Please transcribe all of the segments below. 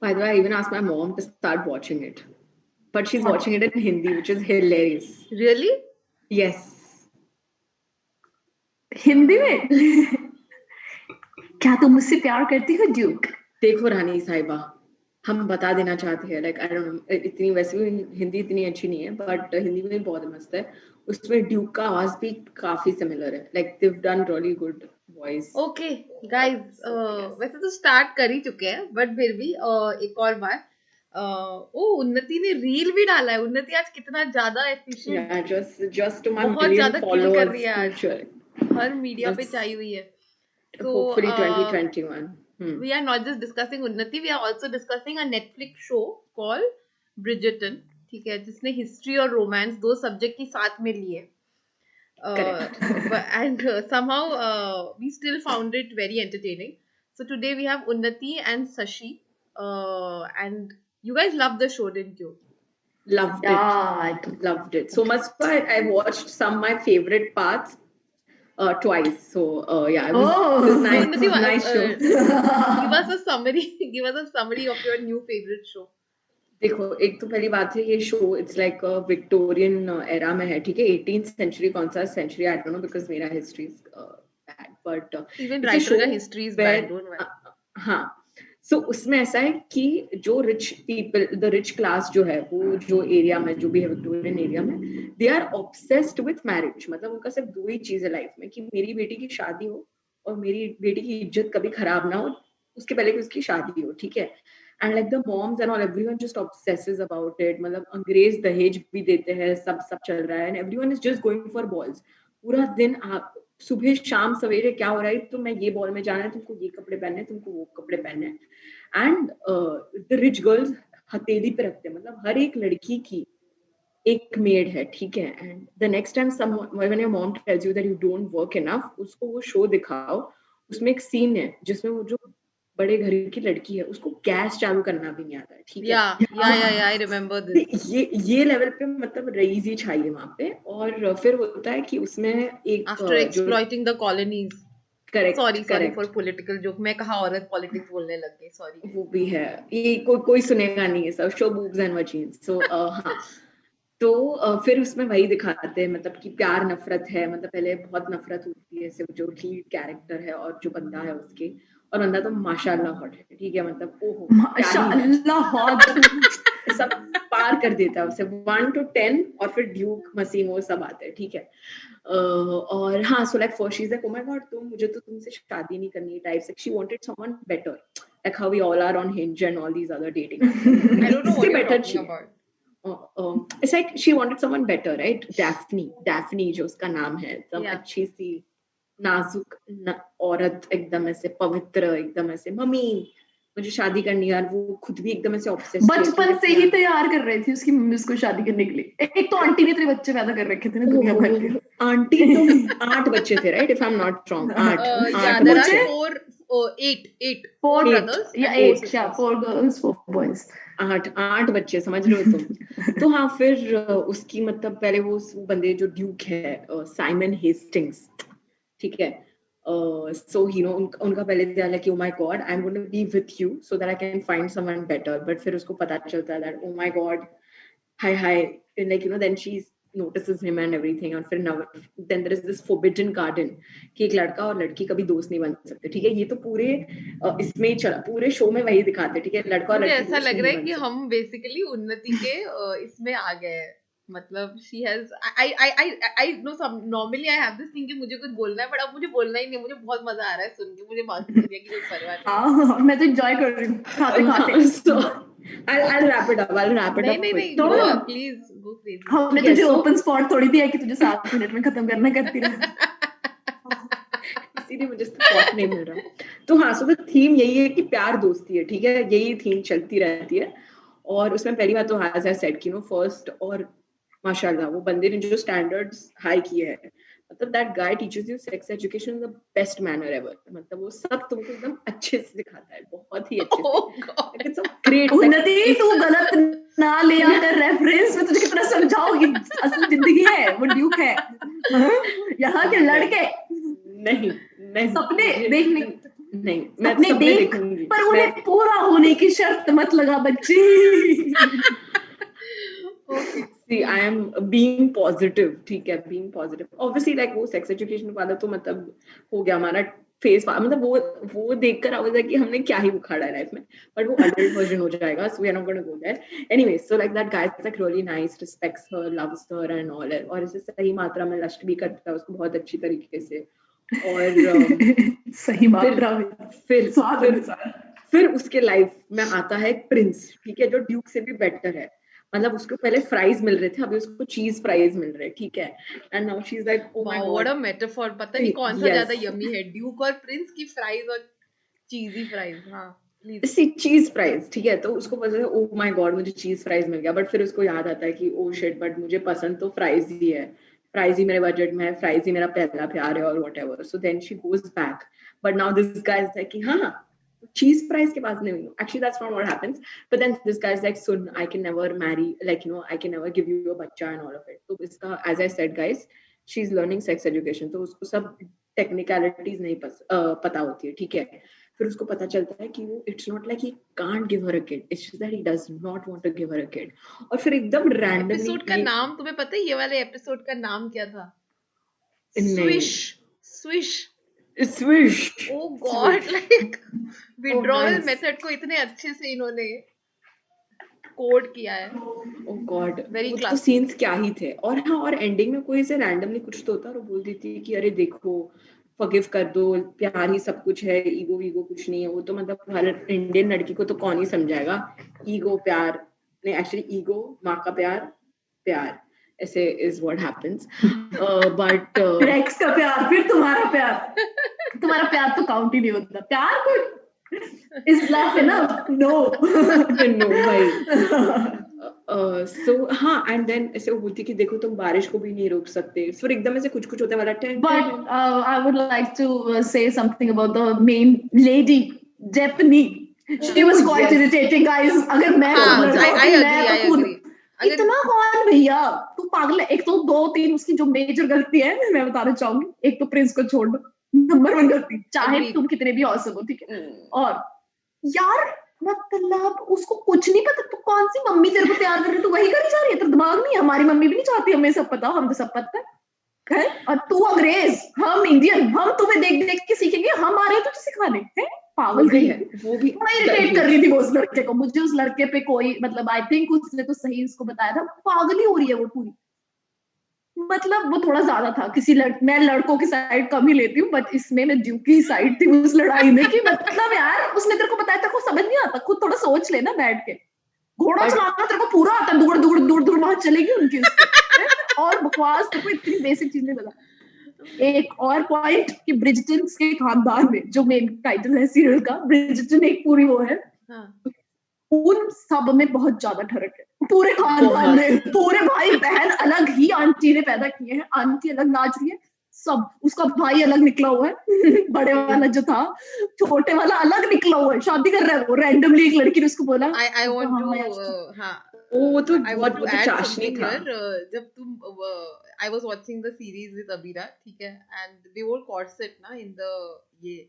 By the way, I even asked my mom to start watching it, but she's watching it in Hindi, which is hilarious. Really? Yes. Hindi में क्या तुम मुझसे प्यार करती हो Duke? देखो रानी साहिबा, हम बता देना चाहते हैं, लाइक आई डोंट नो, इतनी वैसे भी हिंदी इतनी अच्छी नहीं है, बट हिंदी में बहुत मस्त है. उसमें ड्यूक का आवाज भी काफी सिमिलर है, like they have done really good voice. Okay guys, वैसे तो स्टार्ट कर ही चुके हैं, बट फिर भी एक और बार, उन्नति ने रील भी डाला है. उन्नति आज कितना ज्यादा एफिशिएंट, जस्ट टू माय बहुत ज्यादा किल कर रही है फॉलोअर्स, आज, हर मीडिया पे चाहिए हुई है. तो hopefully 2021. we are not just discussing Unnati, we are also discussing a Netflix show called Bridgerton, ठीक है, जिसने हिस्ट्री और रोमांस दो सब्जेक्ट की साथ में लिए. And somehow we still found it very entertaining. So today we have Unnati and Sashi, and you guys loved the show, didn't you? Loved it so much. I watched some my favorite parts twice. So yeah, it was nice. Unnati, nice show. give us a summary of your new favorite show. देखो, एक तो पहली बात है, ये show it's like Victorian era में है, ठीक है. 18th सेंचुरी, कौन सा century I don't know, because मेरा history is bad, but even writer का history is bad, don't worry. हाँ, सो उसमें ऐसा है कि जो rich people, the rich class जो है, वो जो एरिया में, जो भी है विक्टोरियन एरिया में, they are obsessed with marriage. मतलब उनका सिर्फ दो ही चीज है लाइफ में, कि मेरी बेटी की शादी हो और मेरी बेटी की इज्जत कभी खराब ना हो, उसके पहले कि उसकी शादी हो, ठीक है. And like the moms and all, everyone just obsesses about it. मतलब अंग्रेज दहेज भी देते हैं, सब चल रहा है, and everyone is just going for balls. पूरा दिन आप सुबह शाम सवेरे क्या हो रहा है, तो मैं ये बॉल में जाना है, तुमको ये कपड़े पहनने, तुमको वो कपड़े पहनने. एंड द रिच गर्ल्स हथेली पे रखते हैं, मतलब हर एक लड़की की एक मेड है, ठीक है. And the next time when your mom tells you that you don't work enough, उसको वो शो दिखाओ. उसमें एक सीन है जिसमें वो जो बड़े घर की लड़की है, उसको गैस चालू करना भी नहीं आता है, ठीक है. या आई रिमेम्बर दिस. ये लेवल पे मतलब रईसी छाई है वहां पे. और फिर होता है कि उसमें एक after exploiting the colonies, correct, sorry for political joke, मैं कहा औरत पॉलिटिक्स बोलने लग गई, सॉरी. वो भी है, ये कोई सुनेगा नहीं है, सब शो बूब्स एंड वजीन्स. सो हाँ, तो फिर उसमें वही दिखाते हैं, मतलब कि प्यार नफरत है. मतलब पहले बहुत नफरत होती है सिर्फ जो लीड कैरेक्टर है और जो बंदा है उसके, और बंदा तो माशाल्लाह हॉट है, ठीक है. मतलब ओहो, माशाल्लाह हॉट सब पार कर देता है उसे 1 to 10. और फिर ड्यूक, मसीमो सब आते हैं, ठीक है. और हाँ, so like first she is like, oh my god, मुझे तो तुमसे शादी नहीं करनी type. She wanted someone better, like how we all are on Hinge and all these other dating. I don't know what you are talking about. It's like she wanted someone better, right? Daphne जो उसका नाम है, एकदम अच्छी सी नाजुक औरत, एकदम ऐसे पवित्र, एकदम ऐसे मम्मी मुझे शादी करनी है. यार वो खुद भी एकदम ऐसे ऑब्सेस्ड, बचपन से ही तैयार कर रही थी उसकी मम्मी उसको शादी करने के लिए. एक तो आंटी ने तेरे बच्चे पैदा कर रखे थे ना दुनिया भर के. आंटी तो 8 बच्चे थे, right? If I am not wrong, 8 बच्चे, 4 brothers, 4 girls 4 boys, 8 बच्चे, समझ रहे हो तुम. तो हाँ, फिर उसकी मतलब पहले वो बंदे जो ड्यूक है, साइमन हेस्टिंग्स, ठीक है. So you know, उनका पहले दिया है कि oh my god, I'm going to be with you so that I can find someone better. But फिर उसको पता चलता है that oh my god, hi, and like you know, then she notices him and everything. और फिर then there is this forbidden garden कि एक लड़का और लड़की कभी दोस्त नहीं बन सकते, ठीक है. ये तो पूरे इसमें ही चला, पूरे शो में वही दिखाते, ठीक है. लड़का और लड़की, ऐसा लग रहा है कि हम बेसिकली उन्नति के इसमें आ गए. मतलब she has I know some normally I have this thing कि मुझे कुछ बोलना है, but अब मुझे बोलना ही नहीं. मुझे बहुत मजा आ रहा है सुन के, मुझे बात करने की कोई परवाह नहीं. हाँ, मैं तो एंजॉय कर रही हूँ खाते. So I'll wrap it up. नहीं, please go crazy. हमने तुझे ओपन स्पॉट थोड़ी दिया कि तुझे 7 मिनट में खत्म करना, करती रह. इसीलिए मुझे स्पॉट नहीं मिल रहा. तो हाँ, सो द थीम यही है कि प्यार दोस्ती है, ठीक है. यही थीम चलती रहती है. और उसमें पहली बात तो as I said कि फर्स्ट, और माशाल्लाह वो बंदे ने जो स्टैंडर्ड्स हाई किए हैं, मतलब that guy teachers you sex education in the best manner ever. मतलब वो सब तुमको एकदम अच्छे से सिखाता है, बहुत ही अच्छे से. It's a great. उन्नति, तू गलत ना ले आकर रेफरेंस में तुझे कितना समझाओगी. असल जिंदगी है, वो ड्यूक है. यहाँ के लड़के नहीं सपने देखने नहीं मैं अपने सब में देख, देखूंगी पर मैं उन्हें पूरा होने की शर्त मत लगा बच्ची। Okay See, I am being positive, ठीक है, being positive. Obviously, like वो sex education वाला तो मतलब हो गया हमारा फेस, मतलब वो देखकर I was like कि हमने क्या ही उखाड़ा है लाइफ में, but वो adult version हो जाएगा, so we are not going to go there. Anyway, so like that guy is like really nice, respects her, loves her and all, और इसे सही मात्रा में लस्ट भी करता है उसको बहुत अच्छी तरीके से, और सही मात्रा में, फिर स्वाद फिर अनुसार। फिर उसके लाइफ में आता है एक प्रिंस, ठीक है, जो ड्यूक से भी बेटर है, मतलब उसको पहले फ्राइज मिल रहे थे, अभी उसको चीज फ्राइज मिल रहे, ठीक है, and now she is like oh my wow what God, a metaphor, पता नहीं कौन सा ज्यादा यम्मी है, ड्यूक और प्रिंस की फ्राइज और चीजी फ्राइज। हाँ प्लीज। सी चीज फ्राइज, ठीक है, तो उसको पता है ओ माय गॉड मुझे चीज फ्राइज मिल गया, बट फिर उसको याद आता है कि ओ शिट बट मुझे पसंद तो फ्राइज ही है, फ्राइज ही मेरे बजट में है, फ्राइज ही मेरा पहला प्यार है और whatever, so then she goes back, but now this guy is like कि हाँ cheese fries के पास नहीं, actually that's not what happens, but then this guy's like soon I can never marry, like you know I can never give you a बच्चा and all of it, तो इसका as I said guys she's learning sex education, तो उसको सब technicalities नहीं पता होती है, ठीक है, फिर उसको पता चलता है कि वो it's not like he can't give her a kid, it's just that he does not want to give her a kid, और फिर एकदम randomly एपिसोड का नाम तुम्हें पता है, ये वाले एपिसोड का नाम क्या था? नहीं swish swish oh god, like withdrawal nice. Method को इतने अच्छे से इन्होंने कोड किया है। oh god Very वो तो classy. सीन्स क्या ही थे, और हाँ और एंडिंग में कोई से रैंडमली कुछ तो होता और वो बोल देती कि अरे देखो फॉरगिव कर दो, प्यार ही सब कुछ है, ईगो वीगो कुछ नहीं है, वो तो मतलब हर इंडियन लड़की को तो कौन ही समझाएगा ईगो प्यार नहीं, एक्चुअली ईगो माँ का प्यार प्यार ऐसे is what happens, but x का प्यार फिर तुम्हारा प्यार तो काउंट ही नहीं होता, प्यार को इज लव इनफ, नो भाई सो हाँ, एंड देन ऐसे वो बोलती कि देखो तुम बारिश को भी नहीं रोक सकते, फिर एकदम ऐसे कुछ कुछ होता है वाला ten, but I would like to say something about the main lady Japanese. She was quite yes. irritating guys, अगर मैं हाँ, लड़का I होती, मैं agree, तो I agree. इतना कौन भैया, तू पागल है। एक तो 2-3 उसकी जो मेजर गलती है मैं बताना चाहूंगी, एक तो प्रिंस को छोड़ दो, नंबर 1 गलती, चाहे Agreed. तुम कितने भी औसम हो, ठीक है, और यार मतलब उसको कुछ नहीं पता, तू कौन सी मम्मी तेरे को तैयार कर रही है, तू वही करी जा रही है, तेरा दिमाग नहीं है, हमारी मम्मी भी नहीं चाहती हमें सब पता, हम तो सब पता है, और तू अंग्रेज, हम इंडियन, हम तुम्हें देख देख के सीखेंगे, हम आ रहे हैं तुझे सिखाने, है पागल गई है, वो भी बड़ा इरिटेट कर रही थी वो उस लड़के को, मुझे उस लड़के पे कोई मतलब आई थिंक उसने तो सही उसको बताया था, पागल ही हो रही है वो पूरी, मतलब वो थोड़ा ज्यादा था, मैं लड़कों की साइड कम ही लेती हूँ, बट इसमें मैं ड्यूक की साइड थी उस लड़ाई में, कि मतलब यार उसने तेरे को बताया, तेरे को समझ नहीं आता, खुद थोड़ा सोच लेना बैठ के, घोड़ा चलाना तेरे को पूरा आता, दूर दूर दूर दूर वहां चलेगी उनकी उसके, और बकवास तेरे को इतनी बेसिक चीज नहीं पता। एक और पॉइंट कि ब्रिजटन के खानदान में जो मेन टाइटल है सीरियल का, ब्रिजटन एक पूरी वो है, उन सब में बहुत ज्यादा ठरक है, पूरे खानदान में, पूरे भाई बहन अलग ही आंटी ने पैदा किए हैं, आंटी अलग नाच रही है, सब, उसका भाई अलग निकला हुआ है बड़े वाला जो था, छोटे वाला अलग निकला हुआ है, शादी कर रहा है वो रैंडमली, एक लड़की ने उसको बोला, I want to वो तो I want to add चाशनी something था, here. जब तुम I was watching the series with Abira, ठीक है, and they wore corset ना in the ये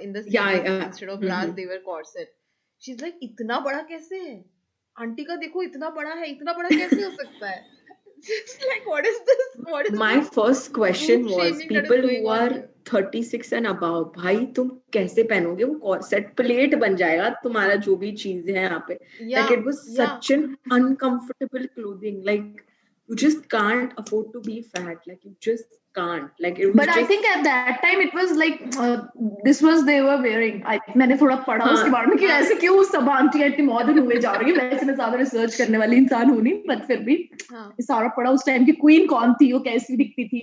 in the series instead of bras they were corset. She's like इतना बड़ा कैसे है, आंटी का देखो इतना बड़ा है, इतना बड़ा कैसे हो सकता है? Just like what is this? What is My this first question group was shaming that is people going who on are here? 36 and above, भाई तुम कैसे पहनोगे वो कॉर्सेट, प्लेट बन जाएगा तुम्हारा जो भी चीज है यहाँ पे, like it was such an uncomfortable clothing, like you just can't afford to be fat, like you just can't, like it was but just, I think at that time it was like this was they were wearing, मैंने थोड़ा पढ़ा उसके बारे में कि ऐसे क्यों सब आंटियां इतनी मॉडर्न हुए जा रही है, वैसे मैं ज्यादा रिसर्च करने वाली इंसान हूँ नहीं, बट फिर भी सारा पढ़ा, उस टाइम की क्वीन कौन थी, वो कैसी दिखती थी,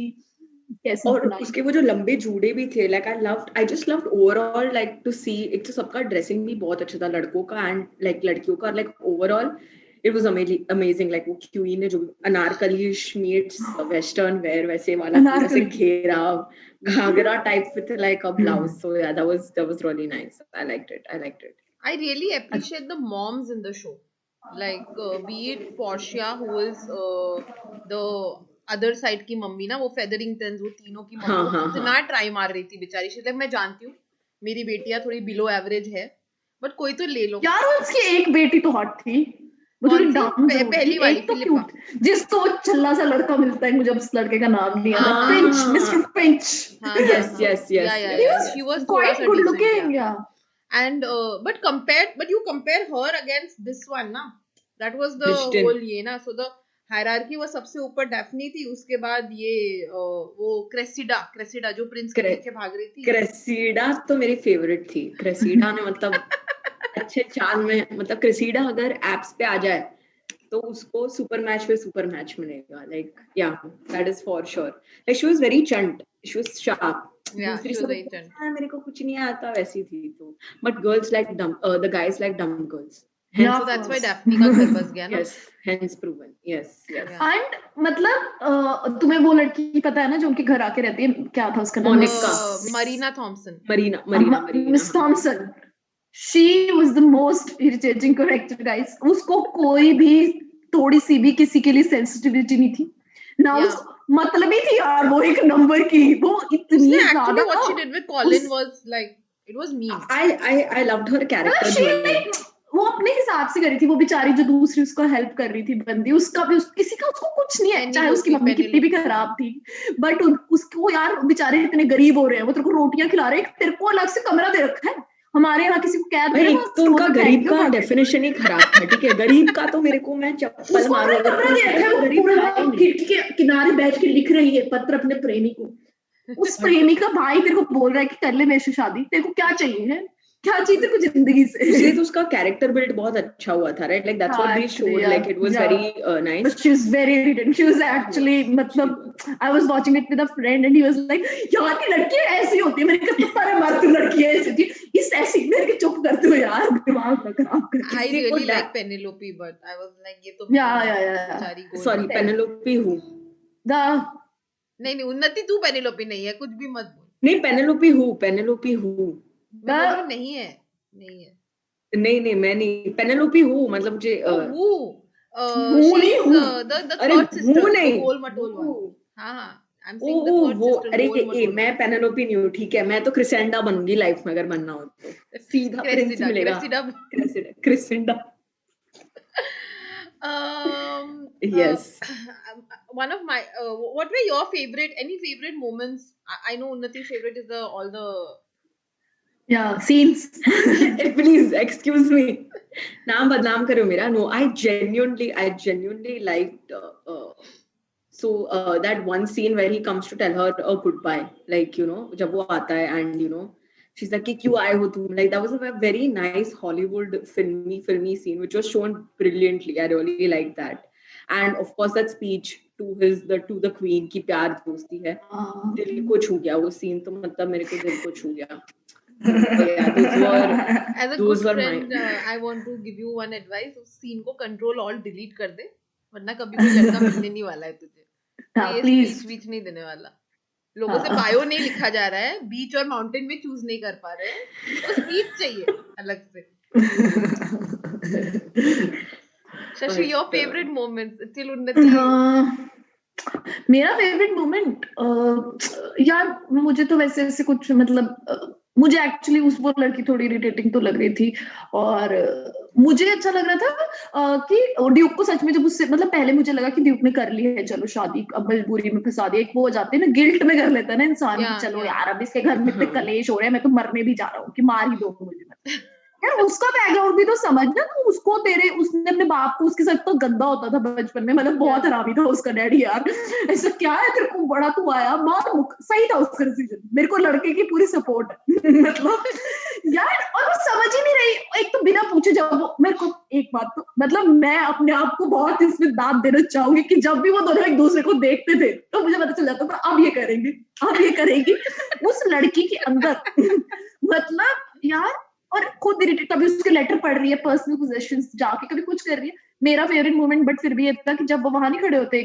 कैसी, और उसके वो जो लंबे जूड़े भी थे, like I just loved overall like to see, एक तो सबका ड्रेसिंग भी बहुत अच्छा था लड़कों का एंड like लड़कियों का, like overall it was amazing, like वो क्वीन ने जो अनारकली meets western wear वैसे वाला वैसे घेरा Ghaghara type with like a blouse, so yeah that was really nice, I liked it. I really appreciate the moms in the show, like be it Portia who is the other side की mummy ना, वो फेदरिंगटन्स, वो तीनों की mummy, वो कितना try मार रही थी बेचारी, मैं जानती हूँ मेरी बेटियां थोड़ी बिलो एवरेज है, बट कोई तो ले लो यार। उसकी एक बेटी तो हॉट थी, वो थोड़ी डाउन जरूर पहली थी, वाली एक तो फिलिपा। क्यूट, जिसको छल्ला सा लड़का मिलता है, मुझे अब उस लड़के का नाम नहीं याद है, पिंच, हाँ मिस्टर पिंच। हाँ yes हाँ yes या yes या yes या yes she was थोड़ा Quite सा good decent, looking, yeah. yeah. And but you compare her against this one ना, that was the Bridgerton. whole ये ना, so the hierarchy was सबसे ऊपर डेफनी थी, उसके बाद ये वो क्रेसिडा जो प्रिंस के पीछे भाग रही थी। क्रेसिडा तो मेरी फेवरेट थी। क्रेसिडा ने मतलब अच्छे चाल में, मतलब क्रेसिडा अगर एप्स पे आ जाए तो उसको सुपर मैच पे सुपर मैच मिलेगा, लाइक या that is for sure. Like she was very चंट, शी वाज शार्प। Yeah, दूसरी she was सब very chant. मेरे को कुछ नहीं आता वैसी थी तो, बट गर्ल्स लाइक डम, द गाइज लाइक डम girls, Yeah, So of that's why course. Daphne का घर बस गया ना। yes hence proven, yes yes Yeah. And मतलब तुम्हें वो लड़की पता है ना जो उनके घर आके रहती है, क्या था उसका नाम? Monica. Marina Thomson. Marina Miss Thomson. She was the most irritating character, guys. उसको कोई भी थोड़ी सी भी किसी के लिए सेंसिटिविटी नहीं थी ना, Yeah. उसको मतलब ही थी यार वो एक नंबर की, वो इतनी उसने ज्यादा। actually what she did with Colin was like it was mean. I loved her character She journey. like वो अपने हिसाब से करी थी, वो बेचारी जो दूसरी उसको हेल्प कर रही थी बंदी, उसका भी किसी का उसको कुछ नहीं है, चाहे उसकी मम्मी कितनी भी खराब थी, बट उसको यार बेचारे इतने गरीब हो रहे हैं, वो तेरे को रोटियां खिला रहे हैं, तेरे को अलग से कमरा दे रखा है। हमारे यहाँ किसी को कैद भाई एक तो उनका गरीब का डेफिनेशन ही खराब था, ठीक है, गरीब का तो मेरे को मैं चप्पल मारूं अगर कमरा दे रखा है, वो पूरा खिड़की के किनारे बैठ के लिख रही है पत्र अपने प्रेमी को। उस प्रेमी का भाई तेरे को बोल रहा है कि कर ले मेरे से शादी, तेरे को क्या चाहिए है, क्या चाहिए तेरे को जिंदगी से? इसलिए तो उसका कैरेक्टर बिल्ड बहुत अच्छा हुआ था, right? Like that's what they showed, like it was very nice. But she was very irritating. She was actually मतलब I was watching it with a friend and he was like यार की लड़की ऐसी होती है, मैंने कहा पर मार तू लड़की ऐसी थी, इस ऐसी मेरे को चुप कर दो यार, दिमाग खराब कर। I really like Penelope, but I was like ये तो yeah. Sorry, Penelope who? नहीं उन्नति, तू Penelope नहीं है, कुछ भी मत बोल। नहीं Penelope who? नहीं है नहीं मैं नहीं Penelope who, मतलब मुझे I'm saying the third sister, अरे मैं Penelope नहीं हूँ, ठीक है, मैं तो क्रिसेंडा बनूंगी लाइफ में अगर बनना हो तो, सीधा प्रिंस मिलेगा। क्रिसेंडा yes. One of my what were your any favorite moments? I know Unnati's favorite is all the scenes. Please excuse me, नाम बदनाम करो मेरा। No, I genuinely liked that one scene where he comes to tell her a goodbye, like you know जब वो आता है and you know she's like कि क्यों आए हो तुम, like that was a very nice Hollywood filmy scene which was shown brilliantly. I really liked that, and of course that speech to the queen की प्यार दोस्ती है, दिल को छू गया वो scene, तो मतलब मेरे को दिल को छू गया। As a good friend, I want to give you one advice, उस scene को control alt delete कर दे, वरना कभी कोई लड़का मिलने नहीं वाला है तुझे। ये स्पीच नहीं देने वाला, लोगों से बायो नहीं लिखा जा रहा है, बीच और माउंटेन में चूज नहीं कर पा रहे हैं, तो स्पीच चाहिए अलग से। Shashi, your favorite moments till उन्नति? मेरा फेवरेट मोमेंट यार मुझे तो वैसे ऐसे कुछ मतलब मुझे एक्चुअली वो लड़की थोड़ी इरिटेटिंग तो लग रही थी, और मुझे अच्छा लग रहा था कि ड्यूक को सच में जब उससे मतलब पहले मुझे लगा कि ड्यूक ने कर ली है चलो शादी, अब मजबूरी में फंसा दिया, एक वो हो जाती है ना गिल्ट में कर लेता है ना इंसान कि चलो यार अब इसके घर में इतने कलेश हो रहे हैं, मैं तो मरने भी जा रहा हूँ कि मार ही दो मुझे, यार उसका बैकग्राउंड भी तो समझना, तो उसको उसने अपने बाप को उसके साथ तो गंदा होता था बचपन में, मतलब बहुत हरामी था उसका डैडी यार, ऐसा क्या है तेरे को बड़ा तू आया मार, सही था उसका डिसीजन, मेरे को लड़के की पूरी सपोर्ट है मतलब यार, और वो समझ ही नहीं रही, एक तो बिना पूछे जब वो मेरे को एक बात तो मतलब मैं अपने आप को बहुत इसमें दाद देना चाहूंगी कि जब भी वो दोनों एक दूसरे को देखते थे तो मुझे पता चल जाता था अब ये करेंगे उस लड़की के अंदर मतलब यार, और खुद इरिटेट, कभी उसके लेटर पढ़ रही है, पर्सनल पोजेशंस जाके कभी कुछ कर रही है। मेरा फेवरेट मोमेंट बट फिर भी ये था कि जब वो वहां नहीं खड़े होते,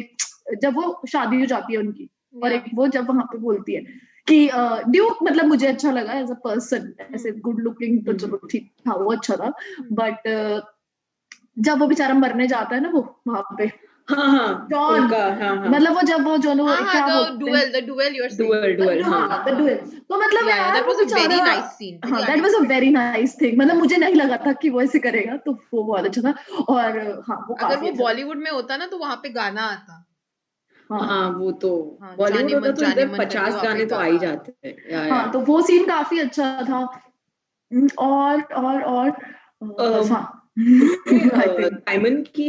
जब वो शादी हो जाती है उनकी, और एक वो जब वहां पे बोलती है कि ड्यूक मतलब मुझे अच्छा लगा एज अ पर्सन, ऐसे गुड लुकिंग तो चलो ठीक था, वो अच्छा था, बट जब वो बेचारा मरने जाता है ना वो वहां पे, हाँ John, उनका हाँ मतलब वो जब वो जो लोग हाँ क्या हाँ, बोलते हैं, the duel you're saying. duel हाँ हाँ the duel, तो मतलब Yeah, यार that वो was a very बेचारा, nice scene, very हाँ that was a unexpected. very nice thing, मतलब Yeah. मुझे नहीं लगा था कि वो ऐसे करेगा, तो वो बहुत अच्छा था, और हाँ वो अगर काफी वो अच्छा था। बॉलीवुड में होता ना तो वहां पे गाना आता। हाँ वो तो हाँ, बॉलीवुड होता तो जाने इधर मन करके 50 वहां पे गाने तो आ गाना ही आता। जाते हैं हाँ तो वो सीन काफी अच्छा था। और बस अम, हाँ मुझे आई थिंक साइमन की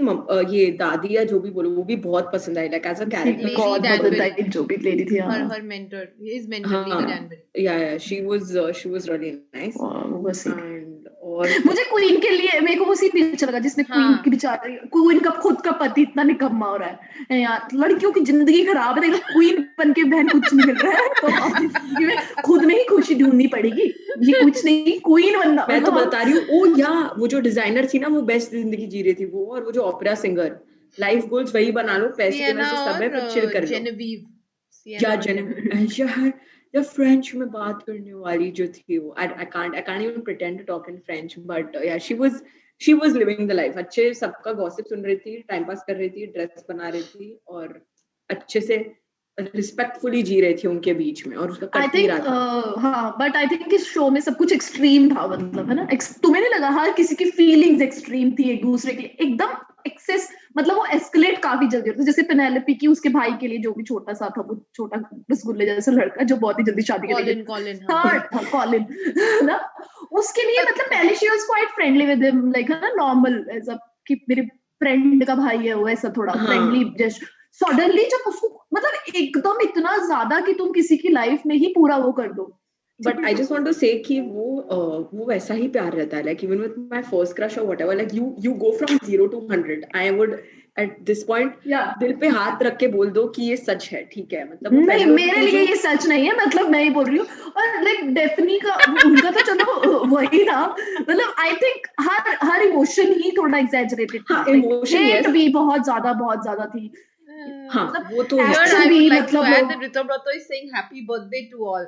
ये दादी या जो भी बोलो वो भी बहुत पसंद आई, like as a character Lady god Danbury. Mother जो भी लेडी थी, हाँ her mentor, his mentor, Lady हाँ Danbury. या she was really nice वो सीन and और मुझे क्वीन के लिए, मेरे को वो सीन भी अच्छा लगा जिसमें क्वीन हाँ। की बेचारी, क्वीन का खुद का पति इतना निकम्मा हो रहा है यार, लड़कियों की जिंदगी खराब है, देखो क्वीन बन के बहन कुछ नहीं मिल रहा है तो अपनी जिंदगी में खुद में ही खुशी ढूंढनी पड़ेगी, ये कुछ नहीं क्वीन बनना, मैं तो मतलब बता रही हूँ ओ या वो जो डिजाइनर थी ना वो बेस्ट जिंदगी जी रही थी वो, और वो जो ओपेरा सिंगर, लाइफ गोल्स वही बना लो, पैसे की सिएना वजह से सब है पर चिल और कर लो। जेनेविव, या सिएना और यार या फ्रेंच में बात करने वाली जो थी वो, I can't even pretend to talk in French, but yeah she was living the life, अच्छे सबका गॉसिप सुन रही थी, टाइम पास कर रही थी, ड्रेस बना रही थी और अच्छे से रिस्पेक्टफुली जी रही थी उनके बीच में, और उसका आई कट नहीं थिंक रहा था। हाँ बट आई थिंक इस शो में सब कुछ एक्सट्रीम था, मतलब है ना, तुम्हें नहीं लगा हर किसी की फीलिंग्स एक्सट्रीम थी एक दूसरे के लिए, एकदम एक्सेस, मतलब वो एस्केलेट काफी जल्दी होता, जैसे पेनेलोपी की उसके भाई के लिए जो भी छोटा सा था, वो छोटा रसगुल्ले जैसा लड़का जो बहुत ही जल्दी शादी के लिए कॉलिन थर्ड था कॉलिन ना, उसके लिए मतलब पहले she was quite friendly with him, like है ना नॉर्मल ऐसा कि मेरे फ्रेंड का भाई है वो, ऐसा थोड़ा फ्रेंडली जस्ट, सडनली जब उसको मतलब एकदम इतना ज्यादा कि तुम किसी की लाइफ में ही पूरा वो कर दो, but I just want to say कि वो वैसा ही प्यार रहता है, like even with my first crush और whatever, like you go from 0 to 100, I would at this point दिल पे हाथ रख के बोल दो कि ये सच है, ठीक है, मतलब वो नहीं मेरे लिए ये सच नहीं है, मतलब मैं ही बोल रही हूँ, और लाइक डेफनी का उनका तो चलो वही था, मतलब आई थिंक हर इमोशन ही थोड़ा एग्जैजरेटेड था, इमोशन हेट भी बहुत ज्यादा थी, हाँ वो तो Here एक्शन I भी, would like to मतलब add that Ritabroto is saying happy birthday to all.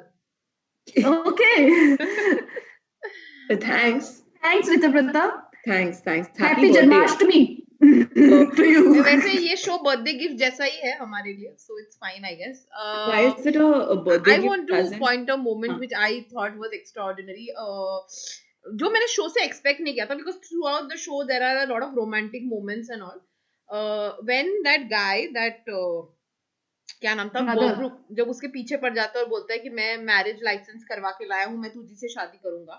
Okay. Thanks Ritabhrata. thanks Happy birthday Janmashtami to you. वैसे ये शो बर्थडे गिफ्ट जैसा ही है हमारे लिए, so it's fine I guess. why is it a birthday I gift want to present? point a moment which I thought was extraordinary. जो मैंने show से expect नहीं किया था, because throughout the show there are a lot of romantic moments and all. When that guy, that क्या नाम था, बॉब्रुक, जब उसके पीछे पड़ जाता है और बोलता है कि मैं मैरिज लाइसेंस करवा के लाया हूँ, मैं तुझी से शादी करूंगा,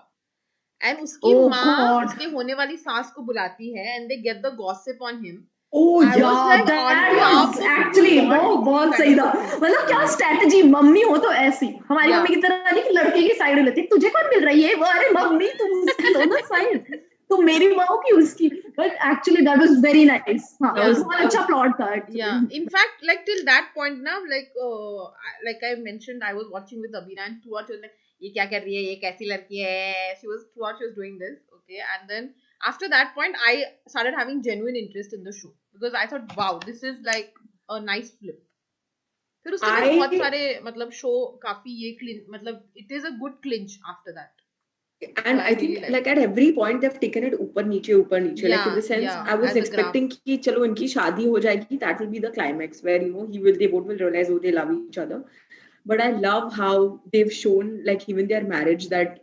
एंड उसकी माँ उसके होने वाली सास को बुलाती है, and they get the gossip on him. Actually वो बहुत सही था, मतलब क्या स्ट्रेटजी, मम्मी हो तो ऐसी, हमारी मम्मी की तरह नहीं कि लड़के की साइड लेती है, तुझे कौन मिल रही है वो, अरे मम्मी तुम उसकी लो ना साइड, तो मेरी माँ की उसकी, but actually that was very nice, हाँ बहुत अच्छा प्लॉट था actually. In fact, like till that point now, like I mentioned, I was watching with Abhina, and throughout she was like, ये क्या कर रही है, ये कैसी लड़की है, she was doing this, okay, and then after that point I started having genuine interest in the show, because I thought wow, this is like a nice flip. फिर उसके बाद बहुत सारे मतलब शो काफी ये मतलब it is a good clinch after that. And I think like at every point they've taken it ऊपर नीचे like in the sense I was expecting कि चलो इनकी शादी हो जाएगी, that will be the climax where you know they both will realize oh they love each other, but I love how they've shown like even their marriage that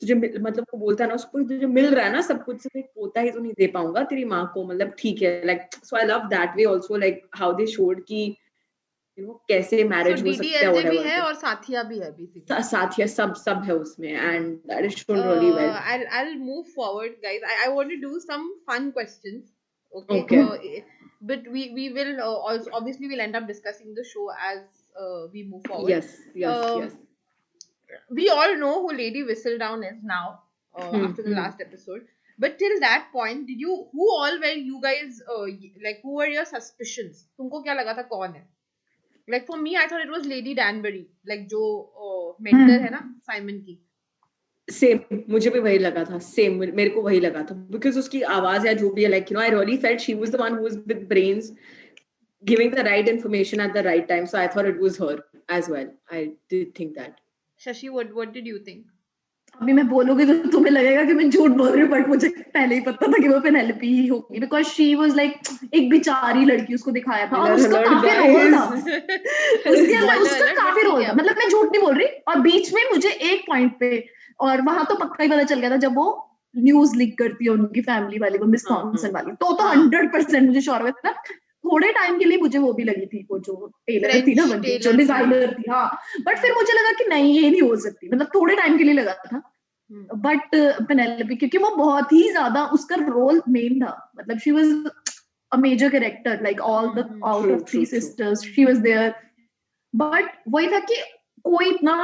तुझे मतलब वो बोलता है ना उसको, तुझे मिल रहा है ना सब कुछ, सिर्फ एक पोता ही तो नहीं दे पाऊंगा तेरी माँ को, मतलब ठीक है, like so I love that way also, like how they showed कि you know कैसे मैरिज हो सकता है, DDLJ भी है और साथिया भी है basically. साथिया सब है उसमें, and that is shown really well. I'll move forward, guys. I want to do some fun questions. Okay. But we will also obviously we'll end up discussing the show as we move forward. Yes. We all know who Lady Whistledown is now after the last episode. But till that point, who all were you guys like who were your suspicions? तुमको क्या लगा था कौन है? Like for me, I thought it was Lady Danbury, like जो mentor है ना Simon की. सेम मुझे भी वही लगा था, सेम मेरे को वही लगा था, बिकॉज उसकी आवाज या जो भी है, like you know I really felt she was the one who was with brains giving the right information at the right time, so I thought it was her as well. I did think that. Shashi, what did you think? अभी मैं बोलूंगी तो तुम्हें लगेगा कि मैं झूठ बोल रही हूँ, बट मुझे पहले ही पता था कि वो पेनेलोपी ही होगी, बिकॉज शी वाज लाइक एक बेचारी लड़की, उसको दिखाया था और उसका काफी रोल था उसके अंदर, उसका काफी रोल था, मतलब मैं झूठ नहीं बोल रही। और बीच में मुझे एक पॉइंट पे, और वहां तो पक्का ही पता चल गया था जब वो न्यूज लीक करती है उनकी फैमिली वाली, वो मिस थॉमसन वाली, तो 100% मुझे श्योर था। थोड़े टाइम के लिए मुझे वो भी लगी थी, वो जो टेलर थी ना, बंदी जो डिजाइनर थी, हाँ, बट फिर मुझे लगा कि नहीं ये नहीं हो सकती, मतलब थोड़े टाइम के लिए लगा था। बट पेनेलोपी, क्योंकि वो बहुत ही ज्यादा, उसका रोल मेन था, मतलब she was a major character, like all the out of 3 sisters she was there. But वही था कि कोई इतना